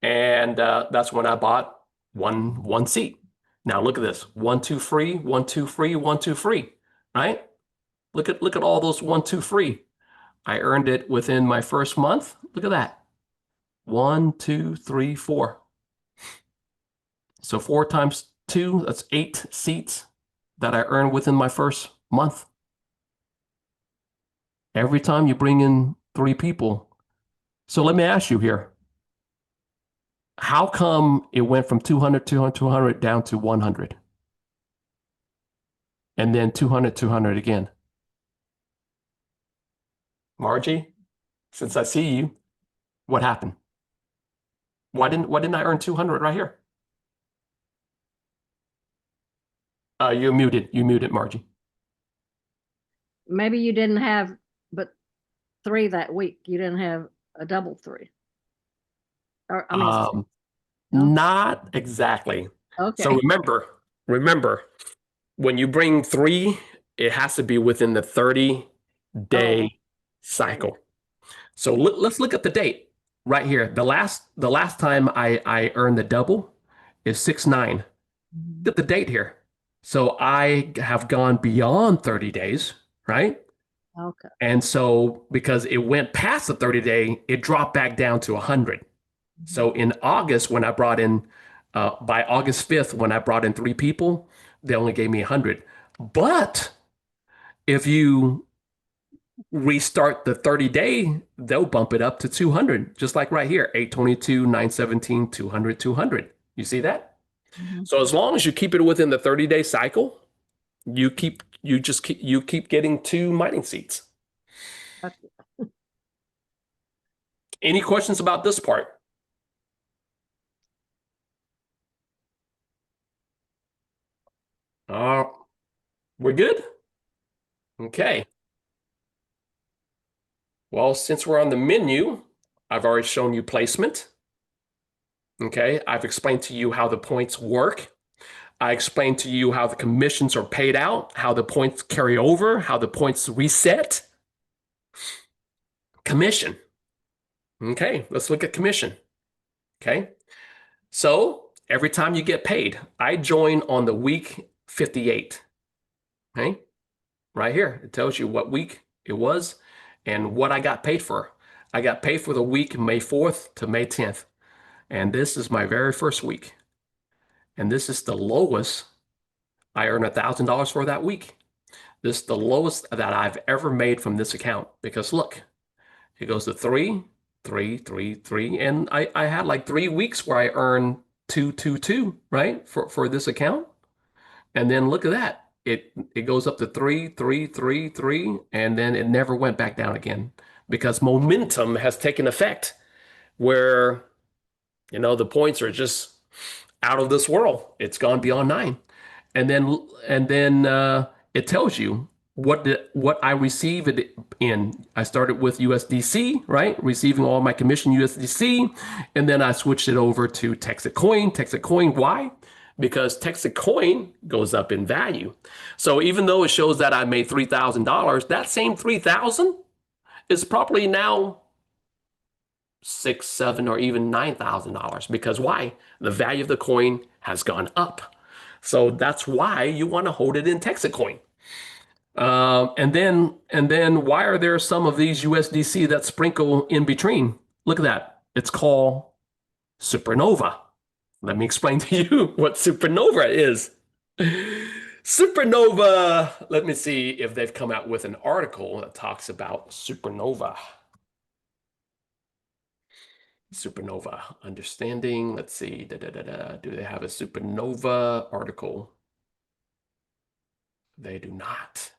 Speaker 1: And that's when I bought one seat. Now look at this, 1, 2, free, 1, 2, free, 1, 2, free, right? Look at all those 1, 2, free. I earned it within my first month. Look at that. 1, 2, 3, 4. So 4 times 2, that's 8 seats that I earned within my first month. Every time you bring in 3 people. So let me ask you here. How come it went from 200, 200, 200 down to 100? And then 200, 200 again? Margie, since I see you, what happened? Why didn't I earn 200 right here? You're muted. You muted, Margie.
Speaker 6: Maybe you didn't have but 3 that week. You didn't have a double 3. Or I mean,
Speaker 1: Um,
Speaker 6: no?
Speaker 1: Not exactly. So
Speaker 6: Okay.
Speaker 1: remember, when you bring 3, it has to be within the 30-day
Speaker 6: Oh,
Speaker 1: cycle. So let's look at the date right here. The last time I earned the double is 6/9.
Speaker 6: mhm.
Speaker 1: Look at the date here. So I have gone beyond 30 days, right?
Speaker 6: Okay.
Speaker 1: And so because it went past the 30-day, it dropped back down to 100. So in August, when I brought in, by August 5th, when I brought in 3 people, they only gave me 100. But if you restart the 30-day, they'll bump it up to 200, just like right here, 822, 917, 200, 200. You see that?
Speaker 6: Mhm.
Speaker 1: So as long as you keep it within the 30-day cycle, you keep getting 2 mining seats.
Speaker 6: Okay.
Speaker 1: Any questions about this part? Uh, we're good? Okay. Well, since we're on the menu, I've already shown you placement. Okay. I've explained to you how the points work. I explained to you how the commissions are paid out, how the points carry over, how the points reset. Commission. Okay. Let's look at commission. Okay. So every time you get paid, I join on the week 58. Okay. Right here. It tells you what week it was and what I got paid for. I got paid for the week May 4th to May 10th. And this is my very first week. And this is the lowest I earned $1,000 for that week. This is the lowest that I've ever made from this account because look, it goes to 3, 3, 3, 3. And I had like 3 weeks where I earned 2, 2, 2, right? For this account. And then look at that. It goes up to 3, 3, 3, 3, and then it never went back down again because momentum has taken effect where the points are just out of this world. It's gone beyond 9. And then it tells you what I receive it in. I started with USDC, right? Receiving all my commission USDC, and then I switched it over to Texas Coin. Texas Coin, why? Because Texas Coin goes up in value. So even though it shows that I made $3,000, that same 3,000 is probably now 6, 7, or even $9,000 because why? The value of the coin has gone up. So that's why you want to hold it in Texas Coin. And then why are there some of these USDC that sprinkle in between? Look at that. It's called Supernova. Let me explain to you what Supernova is. Supernova. Let me see if they've come out with an article that talks about Supernova. Supernova understanding. Let's see. Do they have a Supernova article? They do not.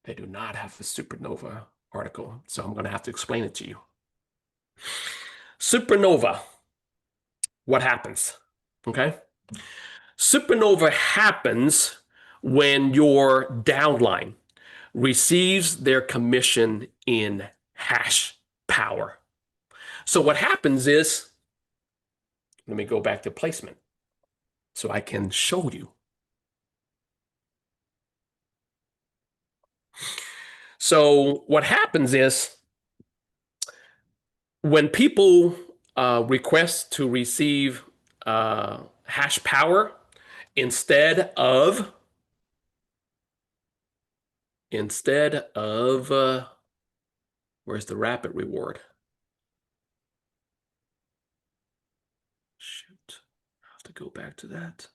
Speaker 1: They do not have a Supernova article. So I'm going to have to explain it to you. Supernova. What happens? Okay. Supernova happens when your downline receives their commission in hash power. So what happens is, let me go back to placement so I can show you. So what happens is when people request to receive hash power instead of where's the rapid reward? Shoot, I have to go back to that.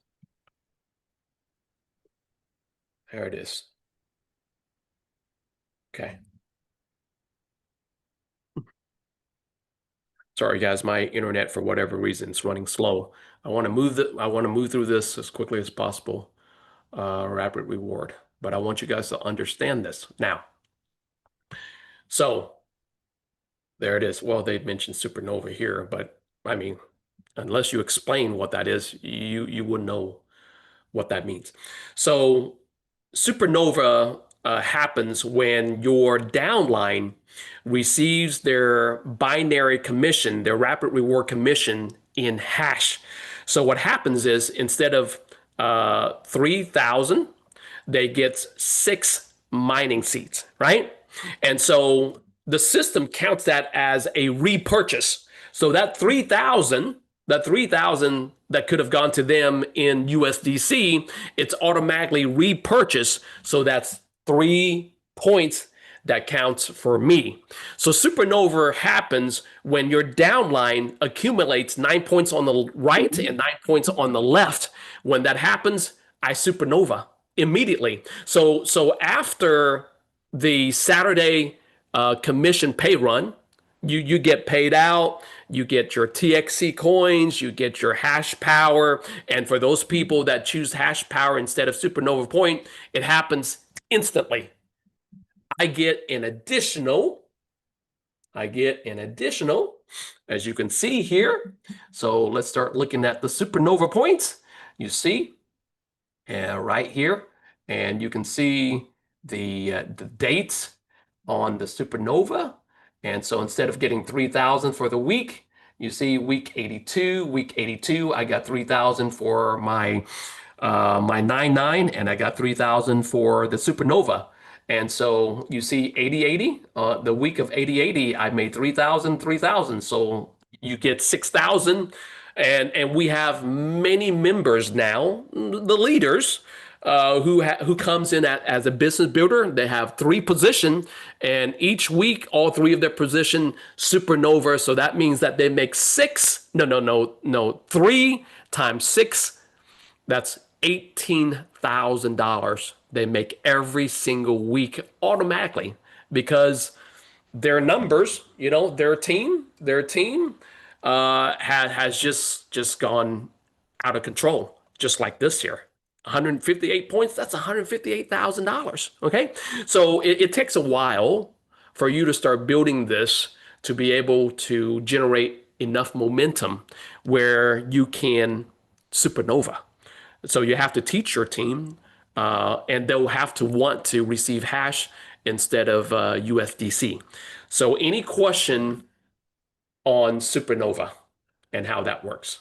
Speaker 1: There it is. Okay. Sorry, guys, my internet for whatever reason is running slow. I want to move through this as quickly as possible. Rapid reward, but I want you guys to understand this now. So there it is. Well, they mentioned supernova here, but I mean, unless you explain what that is, you wouldn't know what that means. So supernova happens when your downline receives their binary commission, their rapid reward commission in hash. So what happens is instead of 3,000, they get 6 mining seats, right? And so the system counts that as a repurchase. So that 3,000 that could have gone to them in USDC, it's automatically repurchased. So that's 3 points that counts for me. So supernova happens when your downline accumulates 9 points on the right and 9 points on the left. When that happens, I supernova immediately. So after the Saturday commission pay run, you get paid out, you get your TXC coins, you get your hash power, and for those people that choose hash power instead of supernova point, it happens instantly. I get an additional, as you can see here. So let's start looking at the supernova points. You see, right here, and you can see the dates on the supernova. And so instead of getting 3,000 for the week, you see week 82, I got 3,000 for my 9/9, and I got 3,000 for the supernova. And so you see 80/80, the week of 80/80, I made 3,000. So you get 6,000. And we have many members now, the leaders, who comes in as a business builder. They have 3 position, and each week all 3 of their position supernova. So that means that they make 3 times 6. That's $18,000 they make every single week automatically because their numbers, their team has just gone out of control, just like this here. 158 points, that's $158,000. Okay. So it takes a while for you to start building this to be able to generate enough momentum where you can supernova. So you have to teach your team, and they'll have to want to receive hash instead of USDC. So any question on supernova and how that works?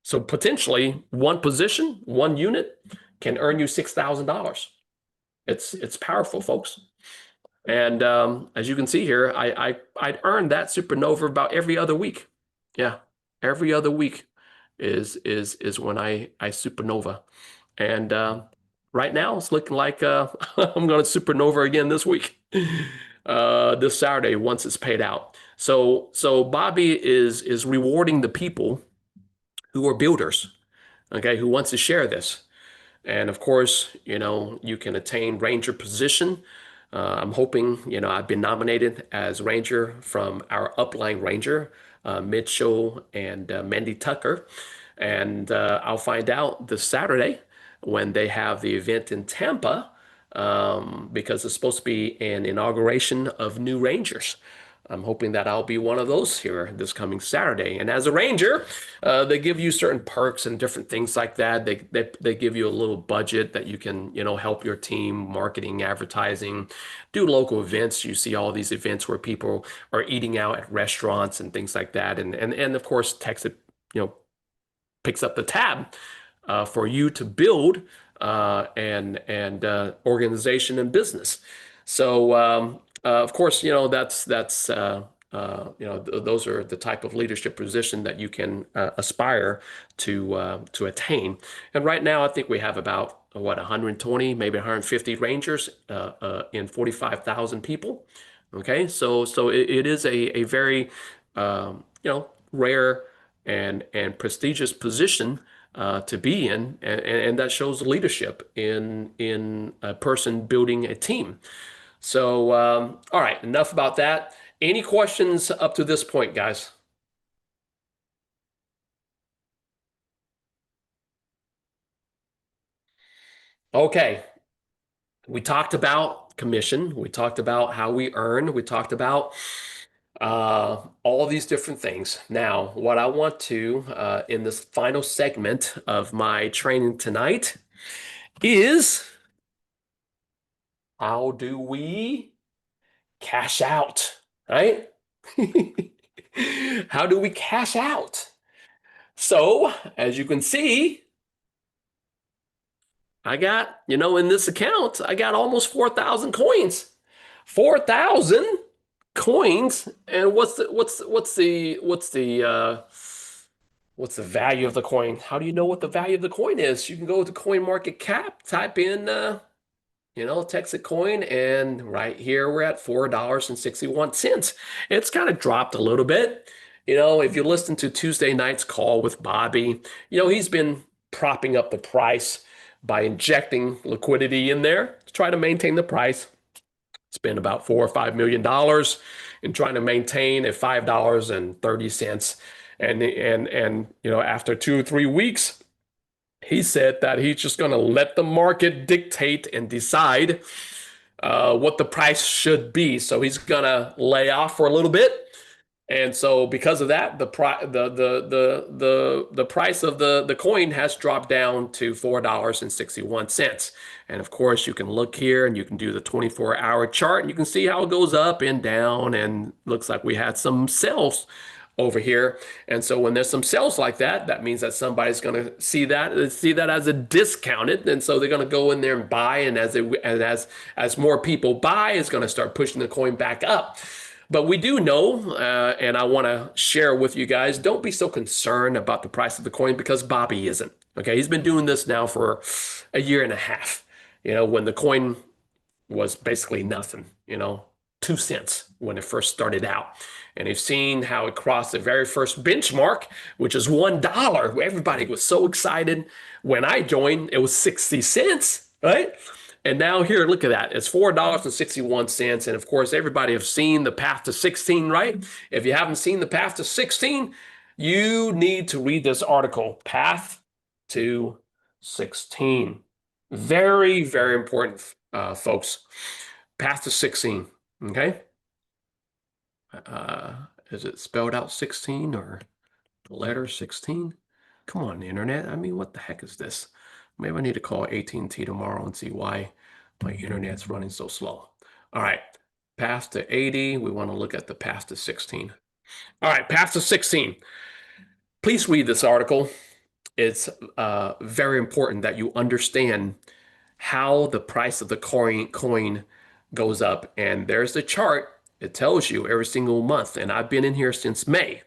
Speaker 1: So potentially one position, one unit can earn you $6,000. It's powerful, folks. And as you can see here, I'd earn that supernova about every other week. Yeah, every other week is when I supernova. And right now it's looking like I'm going to supernova again this week, this Saturday once it's paid out. So Bobby is rewarding the people who are builders, okay, who wants to share this. And of course, you can attain Ranger position. I'm hoping, I've been nominated as Ranger from our upline Ranger, Mitchell and Mandy Tucker. And I'll find out this Saturday when they have the event in Tampa, because it's supposed to be an inauguration of new Rangers. I'm hoping that I'll be one of those here this coming Saturday. And as a Ranger, they give you certain perks and different things like that. They give you a little budget that you can, help your team, marketing, advertising, do local events. You see all these events where people are eating out at restaurants and things like that. And of course, Texas, picks up the tab for you to build and organization and business. So of course, those are the type of leadership position that you can aspire to attain. And right now, I think we have about 120, maybe 150 Rangers in 45,000 people. Okay, so it is a very rare and prestigious position to be in, and that shows leadership in a person building a team. So, all right, enough about that. Any questions up to this point, guys? Okay, we talked about commission. We talked about how we earn. We talked about all these different things. Now, what I want to, in this final segment of my training tonight, is how do we cash out, right? How do we cash out? So, as you can see, I got, in this account, I got almost 4,000 coins. 4,000 coins. And what's the value of the coin? How do you know what the value of the coin is? You can go to Coin Market Cap, type in Texas coin, and right here we're at $4.61. It's kind of dropped a little bit. If you listen to Tuesday night's call with Bobby, he's been propping up the price by injecting liquidity in there to try to maintain the price. Spend about $4 or $5 million in trying to maintain at $5.30. And after 2 or 3 weeks, he said that he's just going to let the market dictate and decide what the price should be. So he's going to lay off for a little bit. And so because of that, the price of the coin has dropped down to $4.61. And of course, you can look here and you can do the 24-hour chart and you can see how it goes up and down, and looks like we had some sells over here. And so when there's some sales like that, that means that somebody's going to see that as a discounted, and so they're going to go in there and buy. And as more people buy, it's going to start pushing the coin back up. But we do know, and I want to share with you guys, don't be so concerned about the price of the coin, because Bobby isn't. Okay, he's been doing this now for a year and a half. When the coin was basically nothing, 2 cents when it first started out. And you've seen how it crossed the very first benchmark, which is $1. Everybody was so excited. When I joined, it was 60 cents, right? And now here, look at that. It's $4.61. And of course, everybody have seen the path to 16, right? If you haven't seen the path to 16, you need to read this article, Path to 16. Very, very important, folks. Path to 16, okay? Is it spelled out 16 or the letter 16? Come on, internet. I mean, what the heck is this? Maybe I need to call AT&T tomorrow and see why my internet's running so slow. All right, path to 80. We want to look at the path to 16. All right, path to 16. Please read this article. It's very important that you understand how the price of the coin goes up. And there's the chart. It tells you every single month. And I've been in here since May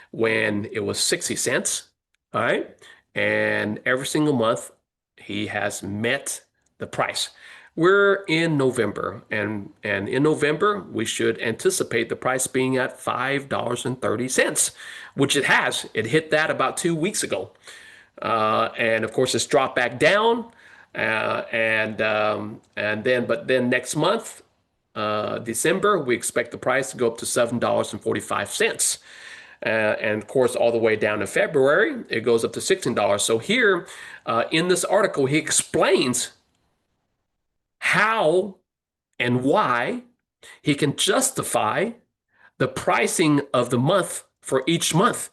Speaker 1: when it was 60 cents. All right. And every single month, he has met the price. We're in November, and in November, we should anticipate the price being at $5.30, which it has. It hit that about 2 weeks ago. And of course, it's dropped back down. But then next month, December, we expect the price to go up to $7.45. And of course, all the way down to February, it goes up to $16. So here in this article, he explains how and why he can justify the pricing of the month for each month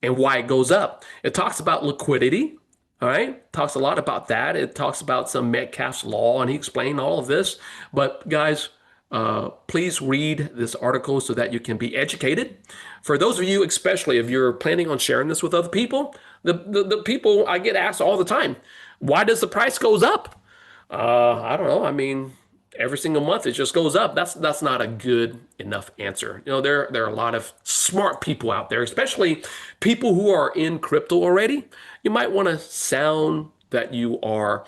Speaker 1: and why it goes up. It talks about liquidity. All right, talks a lot about that. It talks about some Metcalfe's law, and he explained all of this. But guys, please read this article so that you can be educated. For those of you, especially if you're planning on sharing this with other people, the people I get asked all the time, why does the price goes up? I don't know. I mean, every single month it just goes up. That's not a good enough answer. There are a lot of smart people out there, especially people who are in crypto already. You might want to sound that you are,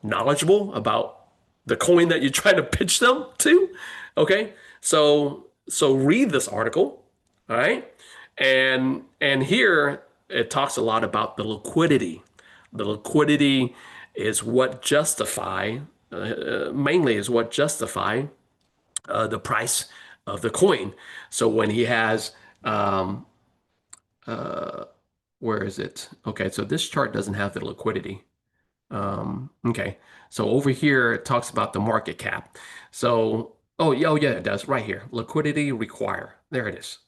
Speaker 1: knowledgeable about the coin that you're trying to pitch them to. Okay, so read this article, all right, and here it talks a lot about the liquidity. The liquidity is what mainly is what justify the price of the coin. So when he has, where is it? Okay, so this chart doesn't have the liquidity. Okay, so over here it talks about the market cap. So Oh, yeah, it does right here. Liquidity require. There it is.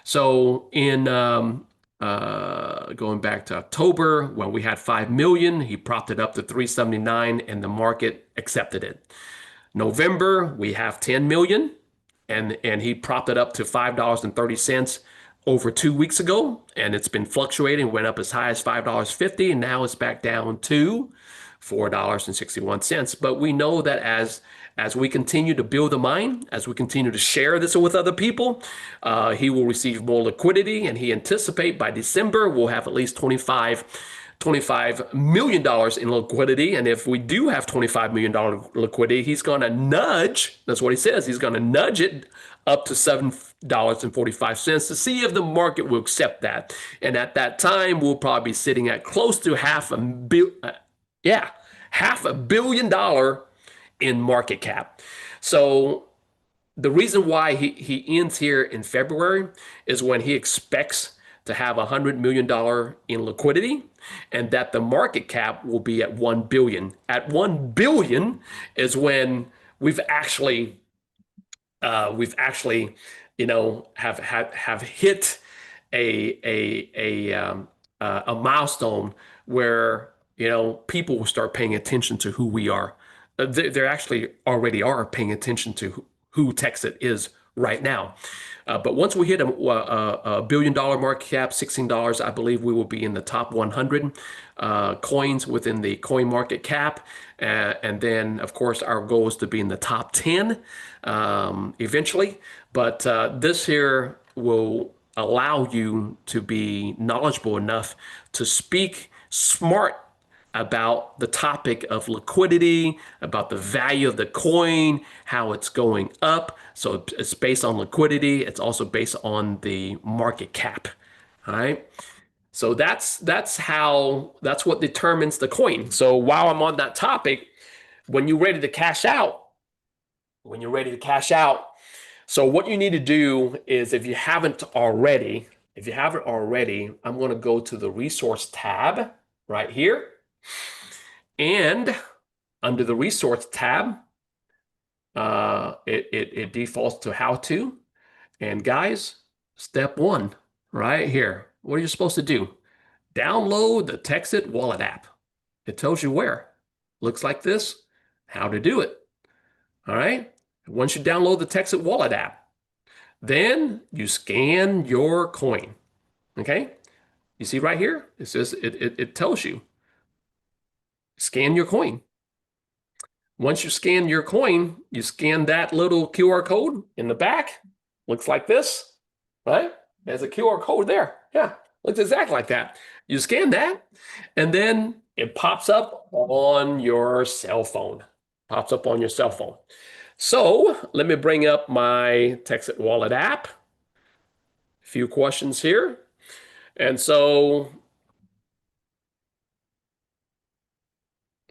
Speaker 1: So in going back to October when we had 5 million, he propped it up to 379 and the market accepted it. November, we have 10 million and he propped it up to $5.30 over 2 weeks ago, and it's been fluctuating, went up as high as $5.50, and now it's back down to $4.61. But we know that as we continue to build the mine, as we continue to share this with other people, he will receive more liquidity, and he anticipate by December we'll have at least $25 million in liquidity. And if we do have $25 million liquidity, he's going to nudge, that's what he says, he's going to nudge it up to $7.45 to see if the market will accept that. And at that time, we'll probably be sitting at close to $500 million in market cap. So the reason why he ends here in February is when he expects to have $100 million in liquidity, and that the market cap will be at 1 billion. At 1 billion is when we've actually, have hit a milestone where people will start paying attention to who we are. They actually already are paying attention to who Texas is right now. But once we hit a $1 billion market cap, $16, I believe we will be in the top 100 coins within the coin market cap. And then, of course, our goal is to be in the top 10 eventually. But this here will allow you to be knowledgeable enough to speak smart about the topic of liquidity, about the value of the coin, how it's going up. So it's based on liquidity. It's also based on the market cap. All right. So that's what determines the coin. So while I'm on that topic, when you're ready to cash out, so what you need to do is, if you haven't already, I'm going to go to the resource tab right here. And under the resource tab, it defaults to how to. And guys, step 1 right here. What are you supposed to do? Download the Texit Wallet app. It tells you where. Looks like this. How to do it. All right. Once you download the Texit Wallet app, then you scan your coin. Okay. You see right here? It says it tells you. Scan your coin. Once you scan your coin, you scan that little QR code in the back. Looks like this, right? There's a QR code there. Yeah, looks exactly like that. You scan that, and then it pops up on your cell phone. So let me bring up my Texit Wallet app. A few questions here. And so,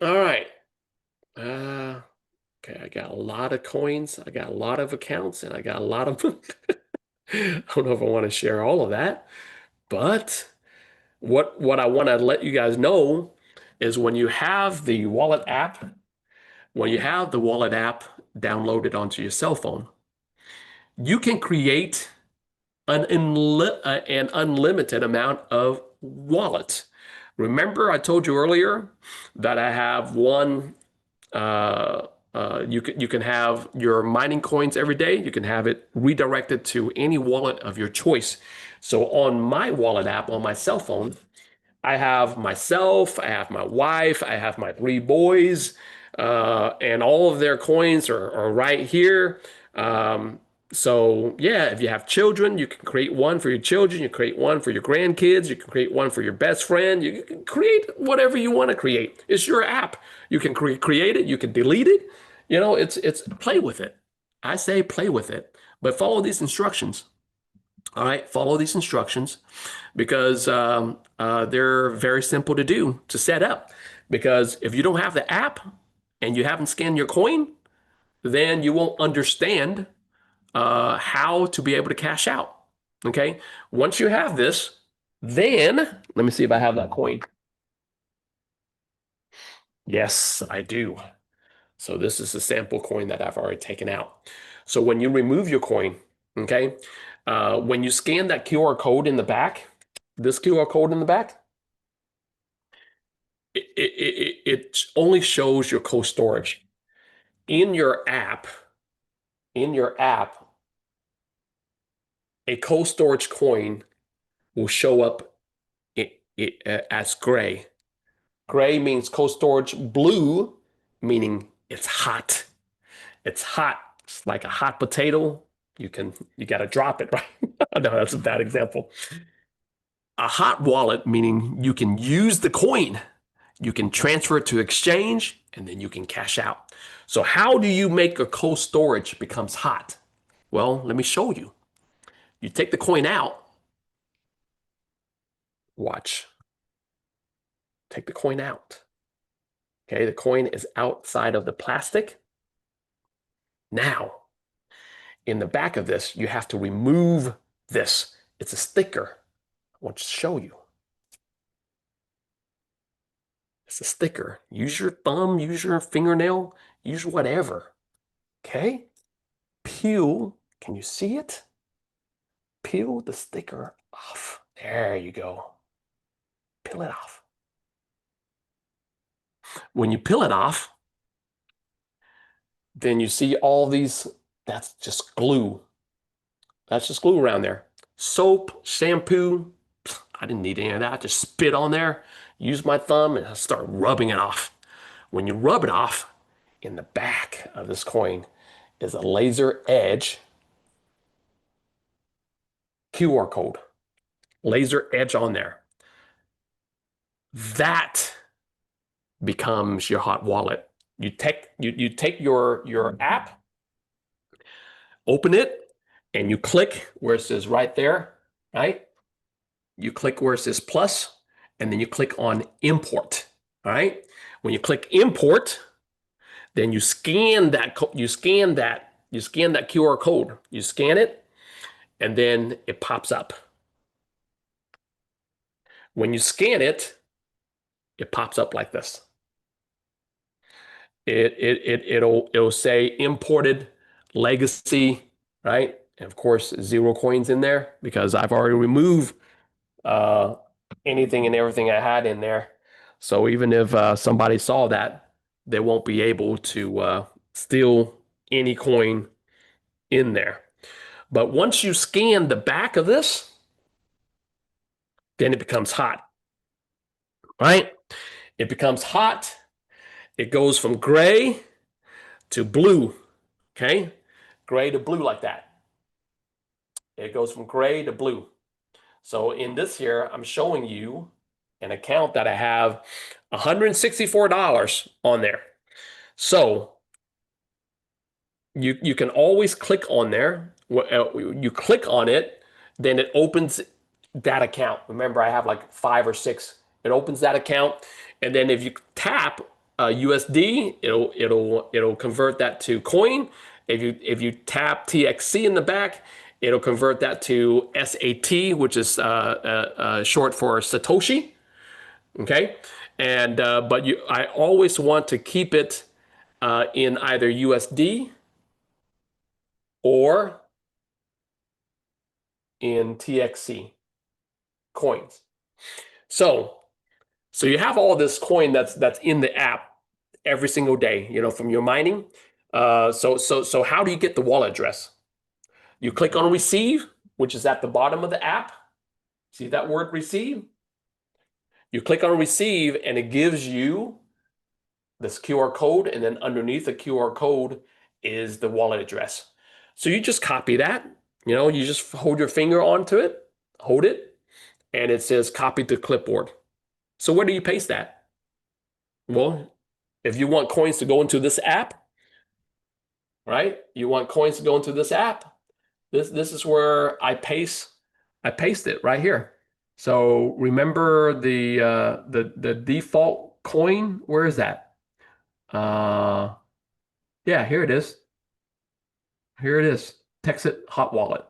Speaker 1: all right. Okay, I got a lot of coins, I got a lot of accounts, and I got a lot of I don't know if I want to share all of that, but what I want to let you guys know is when you have the wallet app, downloaded onto your cell phone, you can create an unlimited amount of wallets. Remember, I told you earlier that I have one. You can have your mining coins every day. You can have it redirected to any wallet of your choice. So on my wallet app on my cell phone, I have myself, I have my wife, I have my 3 boys, and all of their coins are right here. So yeah, if you have children, you can create one for your children, you create one for your grandkids, you can create one for your best friend, you can create whatever you want to create. It's your app. You can create it, you can delete it. It's play with it. I say play with it, but follow these instructions. All right, follow these instructions because they're very simple to set up. Because if you don't have the app and you haven't scanned your coin, then you won't understand how to be able to cash out. Okay, once you have this, then let me see if I have that coin. Yes, I do. So this is a sample coin that I've already taken out. So when you remove your coin, okay, when you scan that QR code in the back, this QR code in the back, it only shows your cold storage. In your app, a cold storage coin will show up as gray. Gray means cold storage. Blue meaning it's hot. It's hot. It's like a hot potato. You got to drop it, right? No, that's a bad example. A hot wallet meaning you can use the coin. You can transfer it to exchange and then you can cash out. So how do you make a cold storage becomes hot? Well, let me show you. You take the coin out. Watch. Take the coin out. Okay, the coin is outside of the plastic. Now, in the back of this, you have to remove this. It's a sticker. I want to show you. It's a sticker. Use your thumb, use your fingernail, use whatever. Okay? Peel. Can you see it? Peel the sticker off. There you go. Peel it off. When you peel it off, then you see all these, that's just glue. That's just glue around there. Soap, shampoo, I didn't need any of that. I just spit on there, use my thumb, and I start rubbing it off. When you rub it off, in the back of this coin is a laser edge QR code. Laser edge on there. That becomes your hot wallet. You take your app, open it, and you click where it says right there, right? You click where it says plus, and then you click on import. All right. When you click import, then you scan that QR code. You scan it, and then it pops up. When you scan it, it pops up like this. It'll say imported legacy, right? And of course, 0 coins in there because I've already removed anything and everything I had in there. So even if somebody saw that, they won't be able to steal any coin in there. But once you scan the back of this, then it becomes hot, right? It becomes hot. It goes from gray to blue, okay? Gray to blue like that. It goes from gray to blue. So in this here, I'm showing you an account that I have $164 on there. So you can always click on there. You click on it, then it opens that account. Remember, I have like 5 or 6. It opens that account, and then if you tap USD, it'll convert that to coin. If you tap TXC in the back, it'll convert that to SAT, which is short for Satoshi. Okay, and but I always want to keep it in either USD or in TXC coins. So you have all this coin that's in the app every single day, from your mining. So how do you get the wallet address? You click on receive, which is at the bottom of the app. See that word receive? You click on receive and it gives you this QR code, and then underneath the QR code is the wallet address. So you just copy that, you just hold your finger onto it, hold it, and it says copy to clipboard. So where do you paste that? Well, if you want coins to go into this app, right? You want coins to go into this app. This is where I paste it right here. So remember the default coin, where is that? Yeah, here it is. Here it is. Texit Hot Wallet.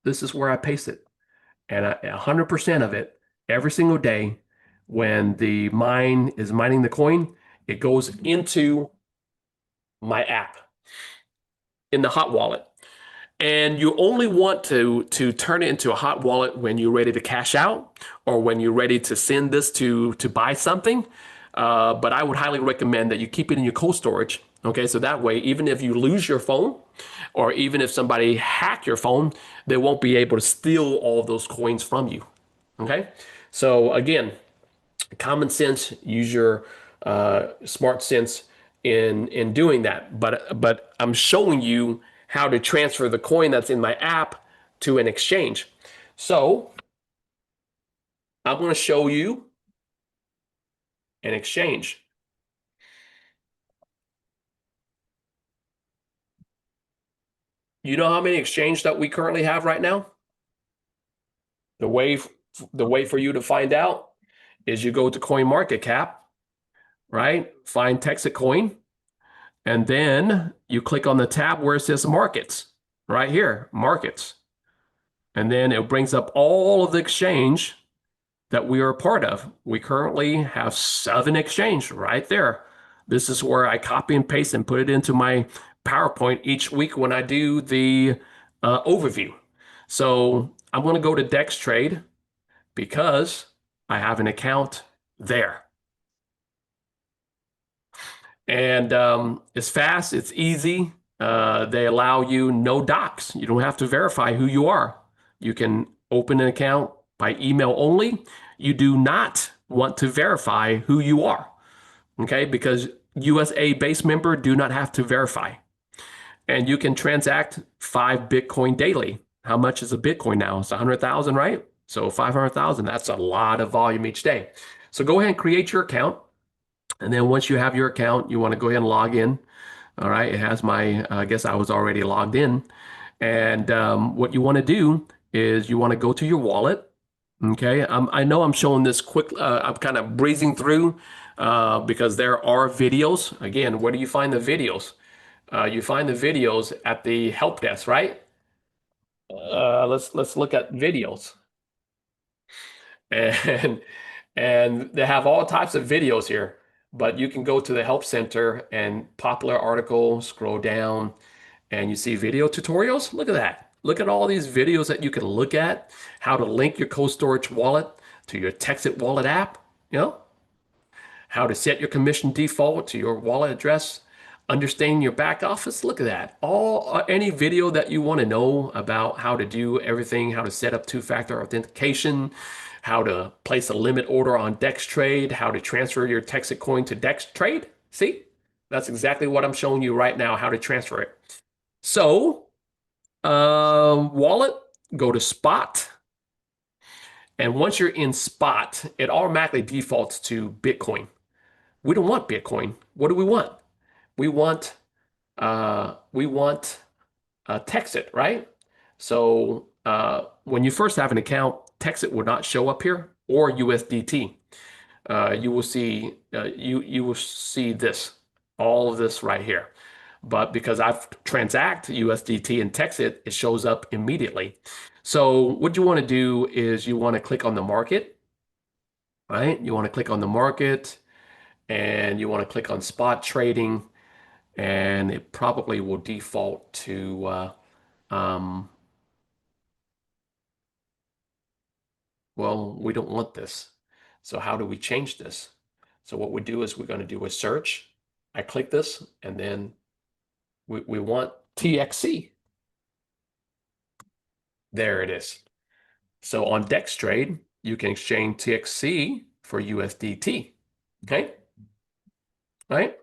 Speaker 1: This is where I paste it. And 100% of it every single day when the mine is mining the coin, it goes into my app in the hot wallet. And you only want to turn it into a hot wallet when you're ready to cash out or when you're ready to send this to buy something. But I would highly recommend that you keep it in your cold storage. Okay, so that way, even if you lose your phone, or even if somebody hack your phone, they won't be able to steal all of those coins from you. Okay, so again, common sense, use your smart sense in doing that. But I'm showing you how to transfer the coin that's in my app to an exchange. So I'm going to show you an exchange. You know how many exchanges that we currently have right now? The way for you to find out is you go to CoinMarketCap, right? Find Texas Coin, and then you click on the tab where it says Markets, right here, Markets. And then it brings up all of the exchange that we are a part of. We currently have 7 exchange right there. This is where I copy and paste and put it into my PowerPoint each week when I do the overview. So I'm going to go to Dex Trade because I have an account there. And it's fast, it's easy. They allow you no docs. You don't have to verify who you are. You can open an account by email only. You do not want to verify who you are, okay? Because USA based member do not have to verify. And you can transact 5 Bitcoin daily. How much is a Bitcoin now? It's 100,000, right? So 500,000, that's a lot of volume each day. So go ahead and create your account. And then once you have your account, you want to go ahead and log in. All right, it has my, I guess I was already logged in. And what you want to do is you want to go to your wallet. Okay, I know I'm showing this quick, I'm kind of breezing through because there are videos. Again, where do you find the videos? You find the videos at the help desk, right? Let's look at videos. And and they have all types of videos here, but you can go to the help center and popular article, scroll down, and you see video tutorials. Look at that. Look at all these videos that you can look at, how to link your cold storage wallet to your Texit wallet app, you know, how to set your commission default to your wallet address, understanding your back office. Look at that. All any video that you want to know about how to do everything, how to set up two-factor authentication, how to place a limit order on Dex Trade, how to transfer your Texit coin to Dex Trade. See, that's exactly what I'm showing you right now, how to transfer it. So, wallet, go to spot. And once you're in spot, it automatically defaults to Bitcoin. We don't want Bitcoin. What do we want? We want Texit, right? So when you first have an account, Texit will not show up here or USDT. You will see you will see this, all of this right here. But because I've transact USDT and Texit, it shows up immediately. So what you want to do is you want to click on the market, right? You want to click on the market and you want to click on spot trading, and it probably will default to well, we don't want this. So how do we change this? So what we do is we're going to do a search. I click this, and then we want TXC. There it is. So on DexTrade, you can exchange TXC for USDT. Okay. Right.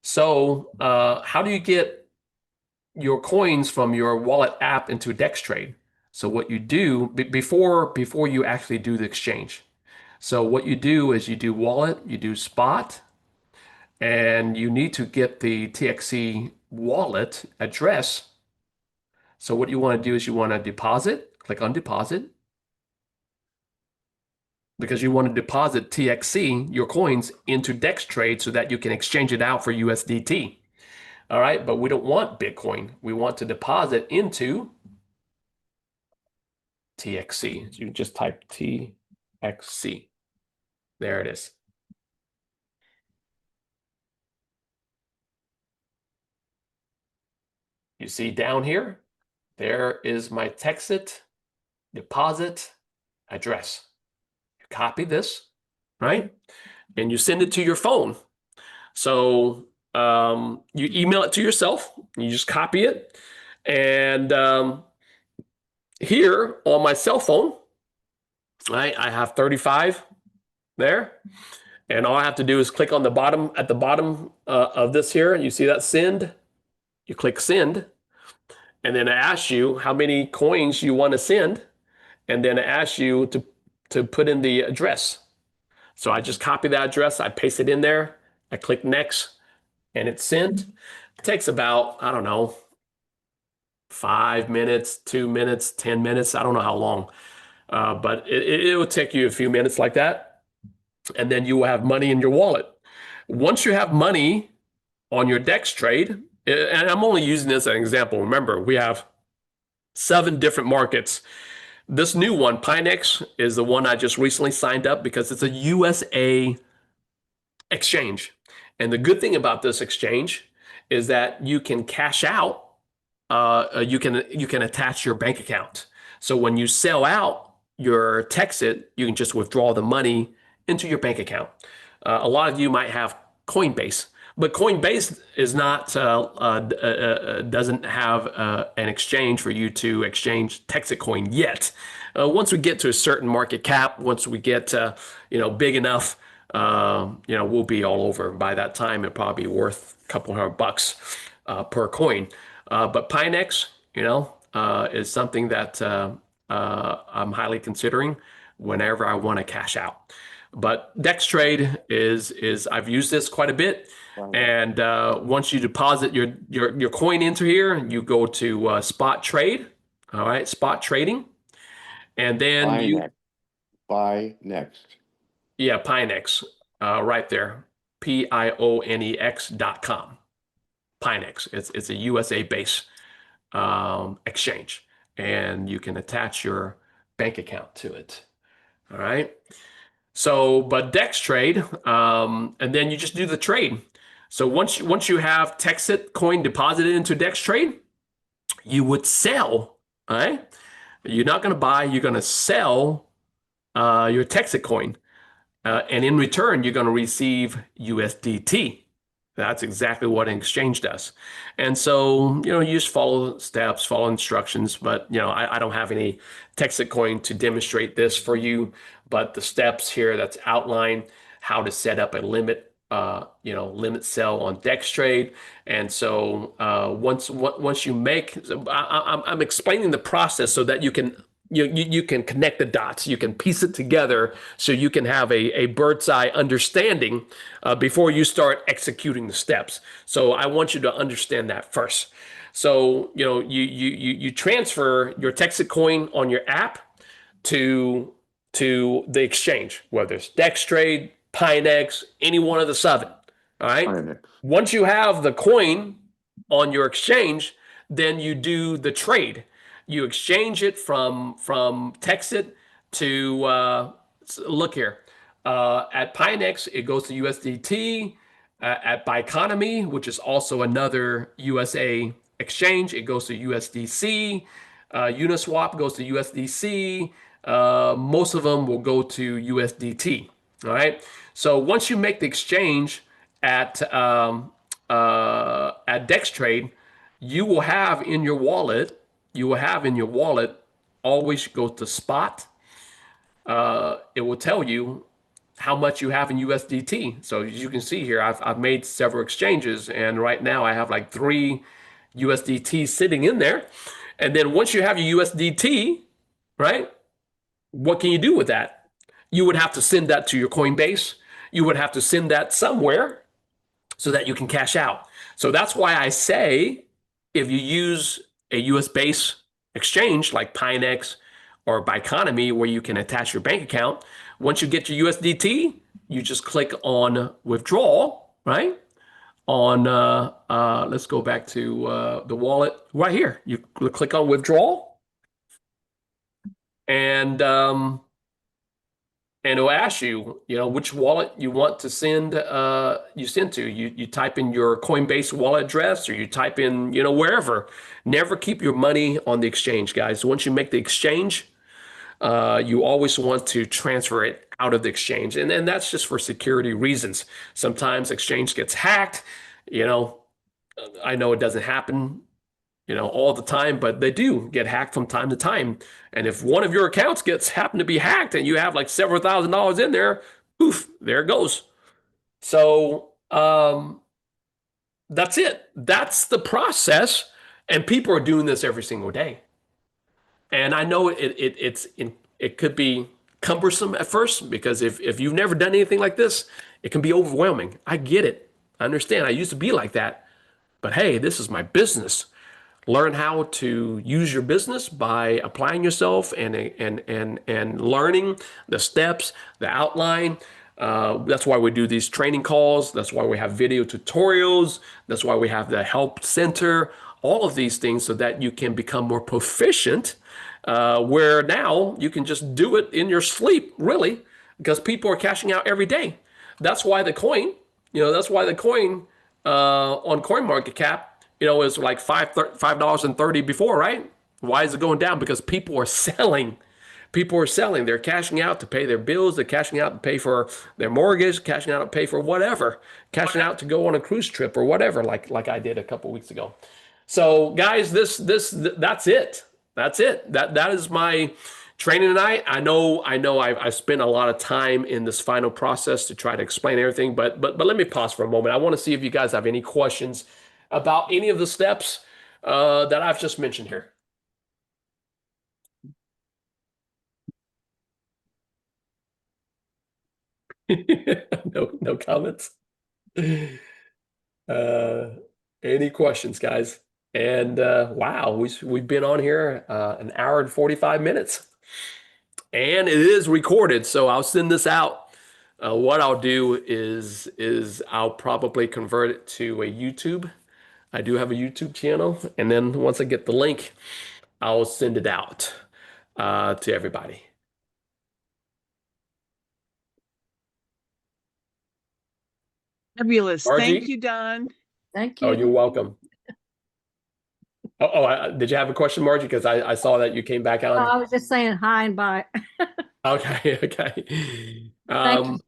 Speaker 1: So how do you get your coins from your wallet app into DexTrade? So what you do before you actually do the exchange. So what you do is you do wallet, you do spot, and you need to get the TXC wallet address. So what you want to do is you want to deposit, click on deposit, because you want to deposit TXC, your coins, into DexTrade so that you can exchange it out for USDT. All right, but we don't want Bitcoin. We want to deposit into TXC. So you just type TXC. There it is. You see down here, There is my Texit deposit address. You copy this, right? And you send it to your phone. So you email it to yourself. You just copy it. And here on my cell phone, I have 35 there. And all I have to do is click on the bottom, at the bottom of this here. You see that send? You click send. And then it asks you how many coins you want to send. And then it asks you to put in the address. So I just copy that address. I paste it in there. I click next and it's sent. It takes about, I don't know, 5 minutes, 2 minutes, 10 minutes. I don't know how long, but it will take you a few minutes like that. And then you will have money in your wallet. Once you have money on your Dex trade, and I'm only using this as an example. Remember, we have 7 different markets. This new one, Pinex, is the one I just recently signed up because it's a USA exchange. And the good thing about this exchange is that you can cash out. You can attach your bank account. So when you sell out your Texit, you can just withdraw the money into your bank account. A lot of you might have Coinbase, but Coinbase is not doesn't have an exchange for you to exchange Texit coin yet. Once we get to a certain market cap, once we get big enough, we'll be all over. By that time, it'll probably be worth a couple $100 per coin. But Pinex, is something that I'm highly considering whenever I want to cash out. But DexTrade is I've used this quite a bit. And once you deposit your coin into here, you go to spot trade. All right, spot trading. And then
Speaker 3: Buy next.
Speaker 1: Yeah, Pinex, right there, Pionex.com. Pinex. It's a USA based exchange, and you can attach your bank account to it. All right. So, but Dex trade, and then you just do the trade. So once you have Texit coin deposited into Dex trade, you would sell. All right. You're not going to buy. You're going to sell your Texit coin. And in return, you're going to receive USDT. That's exactly what an exchange does. And so, you just follow steps, follow instructions. But, I don't have any Texit coin to demonstrate this for you. But the steps here that's outlined how to set up a limit, limit sell on DexTrade. And so once you make, I'm explaining the process so that you can you can connect the dots, you can piece it together so you can have a bird's eye understanding before you start executing the steps. So I want you to understand that first. So, you transfer your Texit coin on your app to the exchange, whether it's DexTrade, Pinex, any one of the 7. All right.
Speaker 3: Pinex.
Speaker 1: Once you have the coin on your exchange, then you do the trade. You exchange it from Texit to look here. At Pinex, it goes to USDT. At Biconomy, which is also another USA exchange, it goes to USDC. Uniswap goes to USDC. Most of them will go to USDT. All right. So once you make the exchange at DexTrade, you will have in your wallet. Always go to spot. It will tell you how much you have in USDT. So as you can see here, I've made several exchanges, and right now I have like 3 USDT sitting in there. And then once you have your USDT, right, what can you do with that? You would have to send that to your Coinbase. You would have to send that somewhere so that you can cash out. So that's why I say if you use a US based exchange like Pinex or Biconomy where you can attach your bank account, once you get your USDT, you just click on withdrawal, right? Let's go back to the wallet right here. You click on withdrawal, and and it'll ask you, which wallet you want to send to. You type in your Coinbase wallet address, or you type in, wherever. Never keep your money on the exchange, guys. Once you make the exchange, you always want to transfer it out of the exchange. And that's just for security reasons. Sometimes exchange gets hacked. You know, I know it doesn't happen, all the time, but they do get hacked from time to time. And if one of your accounts gets happen to be hacked and you have like several $1,000s in there, poof, there it goes. So that's it. That's the process. And people are doing this every single day. And I know it could be cumbersome at first, because if you've never done anything like this, it can be overwhelming. I get it. I understand. I used to be like that. But hey, this is my business. Learn how to use your business by applying yourself and learning the steps, the outline. That's why we do these training calls. That's why we have video tutorials. That's why we have the help center. All of these things so that you can become more proficient. Where now you can just do it in your sleep, really, because people are cashing out every day. That's why the coin, that's why the coin on CoinMarketCap, is like $5.30 before, right? Why is it going down? Because people are selling. People are selling. They're cashing out to pay their bills. They're cashing out to pay for their mortgage, cashing out to pay for whatever, cashing out to go on a cruise trip or whatever, like I did a couple weeks ago. So guys, that's it. That's it. That is my training tonight. I know I spent a lot of time in this final process to try to explain everything, but let me pause for a moment. I want to see if you guys have any questions about any of the steps that I've just mentioned here. No comments. Uh, any questions, guys? And wow, we've been on here an hour and 45 minutes, and it is recorded, so I'll send this out. What I'll do is I'll probably convert it to a YouTube. I do have a YouTube channel, and then once I get the link, I'll send it out to everybody.
Speaker 2: Fabulous.
Speaker 1: Margie?
Speaker 2: Thank you, Don.
Speaker 6: Thank
Speaker 1: Oh,
Speaker 6: you.
Speaker 1: you're welcome. Did you have a question, Margie? Because I saw that you came back
Speaker 6: Oh,
Speaker 1: on.
Speaker 6: I was just saying hi and bye.
Speaker 1: Okay, okay.
Speaker 6: Thank you.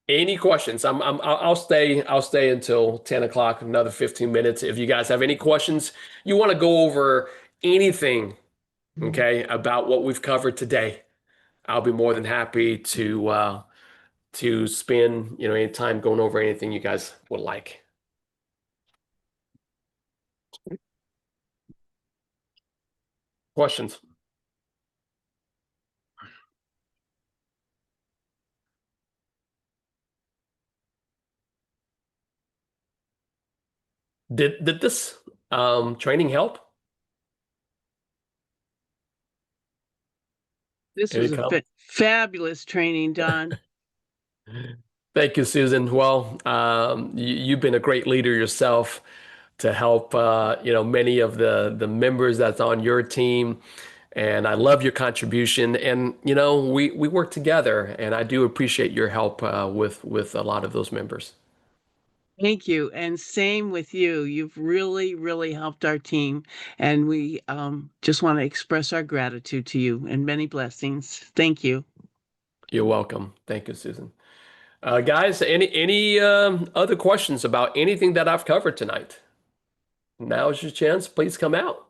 Speaker 1: Any questions? I'll stay until 10 o'clock, another 15 minutes. If you guys have any questions, you want to go over anything, okay, about what we've covered today, I'll be more than happy to spend, any time going over anything you guys would like. Questions? Did this training help?
Speaker 2: This
Speaker 1: Any
Speaker 2: was a
Speaker 1: comments?
Speaker 2: fabulous training, Don.
Speaker 1: Thank you, Susan. Well, you've been a great leader yourself to help, many of the members that's on your team. And I love your contribution. And, we work together, and I do appreciate your help with a lot of those members.
Speaker 2: Thank you. And same with you. You've really, really helped our team. And we just want to express our gratitude to you and many blessings. Thank you.
Speaker 1: You're welcome. Thank you, Susan. Guys, any other questions about anything that I've covered tonight? Now is your chance. Please come out.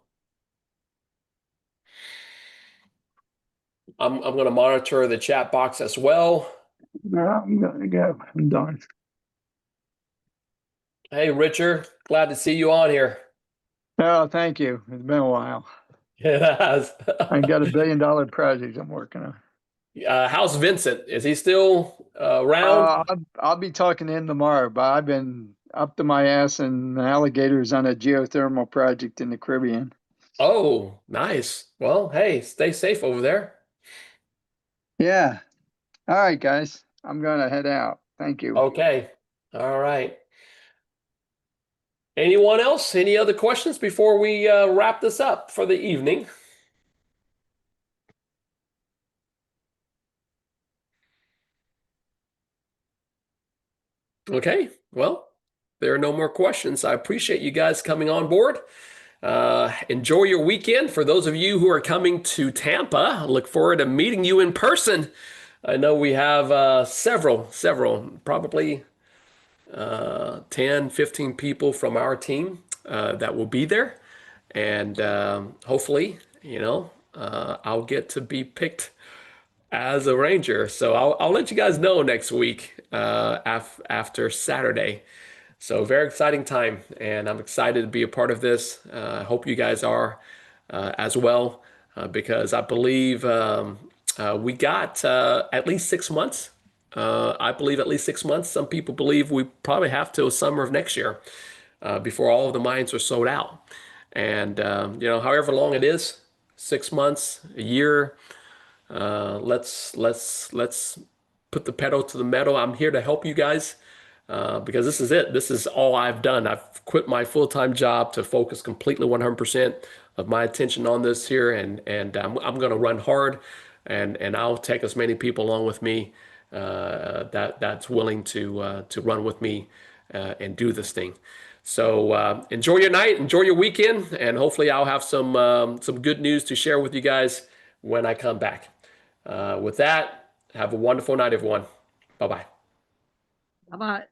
Speaker 1: I'm going to monitor the chat box as well.
Speaker 8: No, I'm gonna go. I'm done.
Speaker 1: Hey, Richard, glad to see you on here.
Speaker 8: Oh, thank you. It's been a while.
Speaker 1: It has.
Speaker 8: I got $1 billion project I'm working on.
Speaker 1: How's Vincent? Is he still around?
Speaker 8: I'll be talking to him tomorrow, but I've been up to my ass in alligators on a geothermal project in the Caribbean.
Speaker 1: Oh, nice. Well, hey, stay safe over there.
Speaker 8: Yeah. All right, guys. I'm gonna head out. Thank you.
Speaker 1: Okay. All right. Anyone else? Any other questions before we wrap this up for the evening? Okay, well, there are no more questions. I appreciate you guys coming on board. Enjoy your weekend. For those of you who are coming to Tampa, I look forward to meeting you in person. I know we have several, probably 10, 15 people from our team that will be there. And hopefully, I'll get to be picked as a ranger. So I'll let you guys know next week after Saturday. So very exciting time, and I'm excited to be a part of this. I hope you guys are as well, because I believe we got at least 6 months. I believe at least 6 months. Some people believe we probably have till summer of next year before all of the mines are sold out. And however long it is, 6 months, a year. Let's put the pedal to the metal. I'm here to help you guys because this is it. This is all I've done. I've quit my full-time job to focus completely 100% of my attention on this here, and I'm going to run hard, and I'll take as many people along with me that's willing to run with me and do this thing. So enjoy your night, enjoy your weekend, and hopefully I'll have some good news to share with you guys when I come back. With that, have a wonderful night, everyone. Bye-bye.
Speaker 6: Bye bye.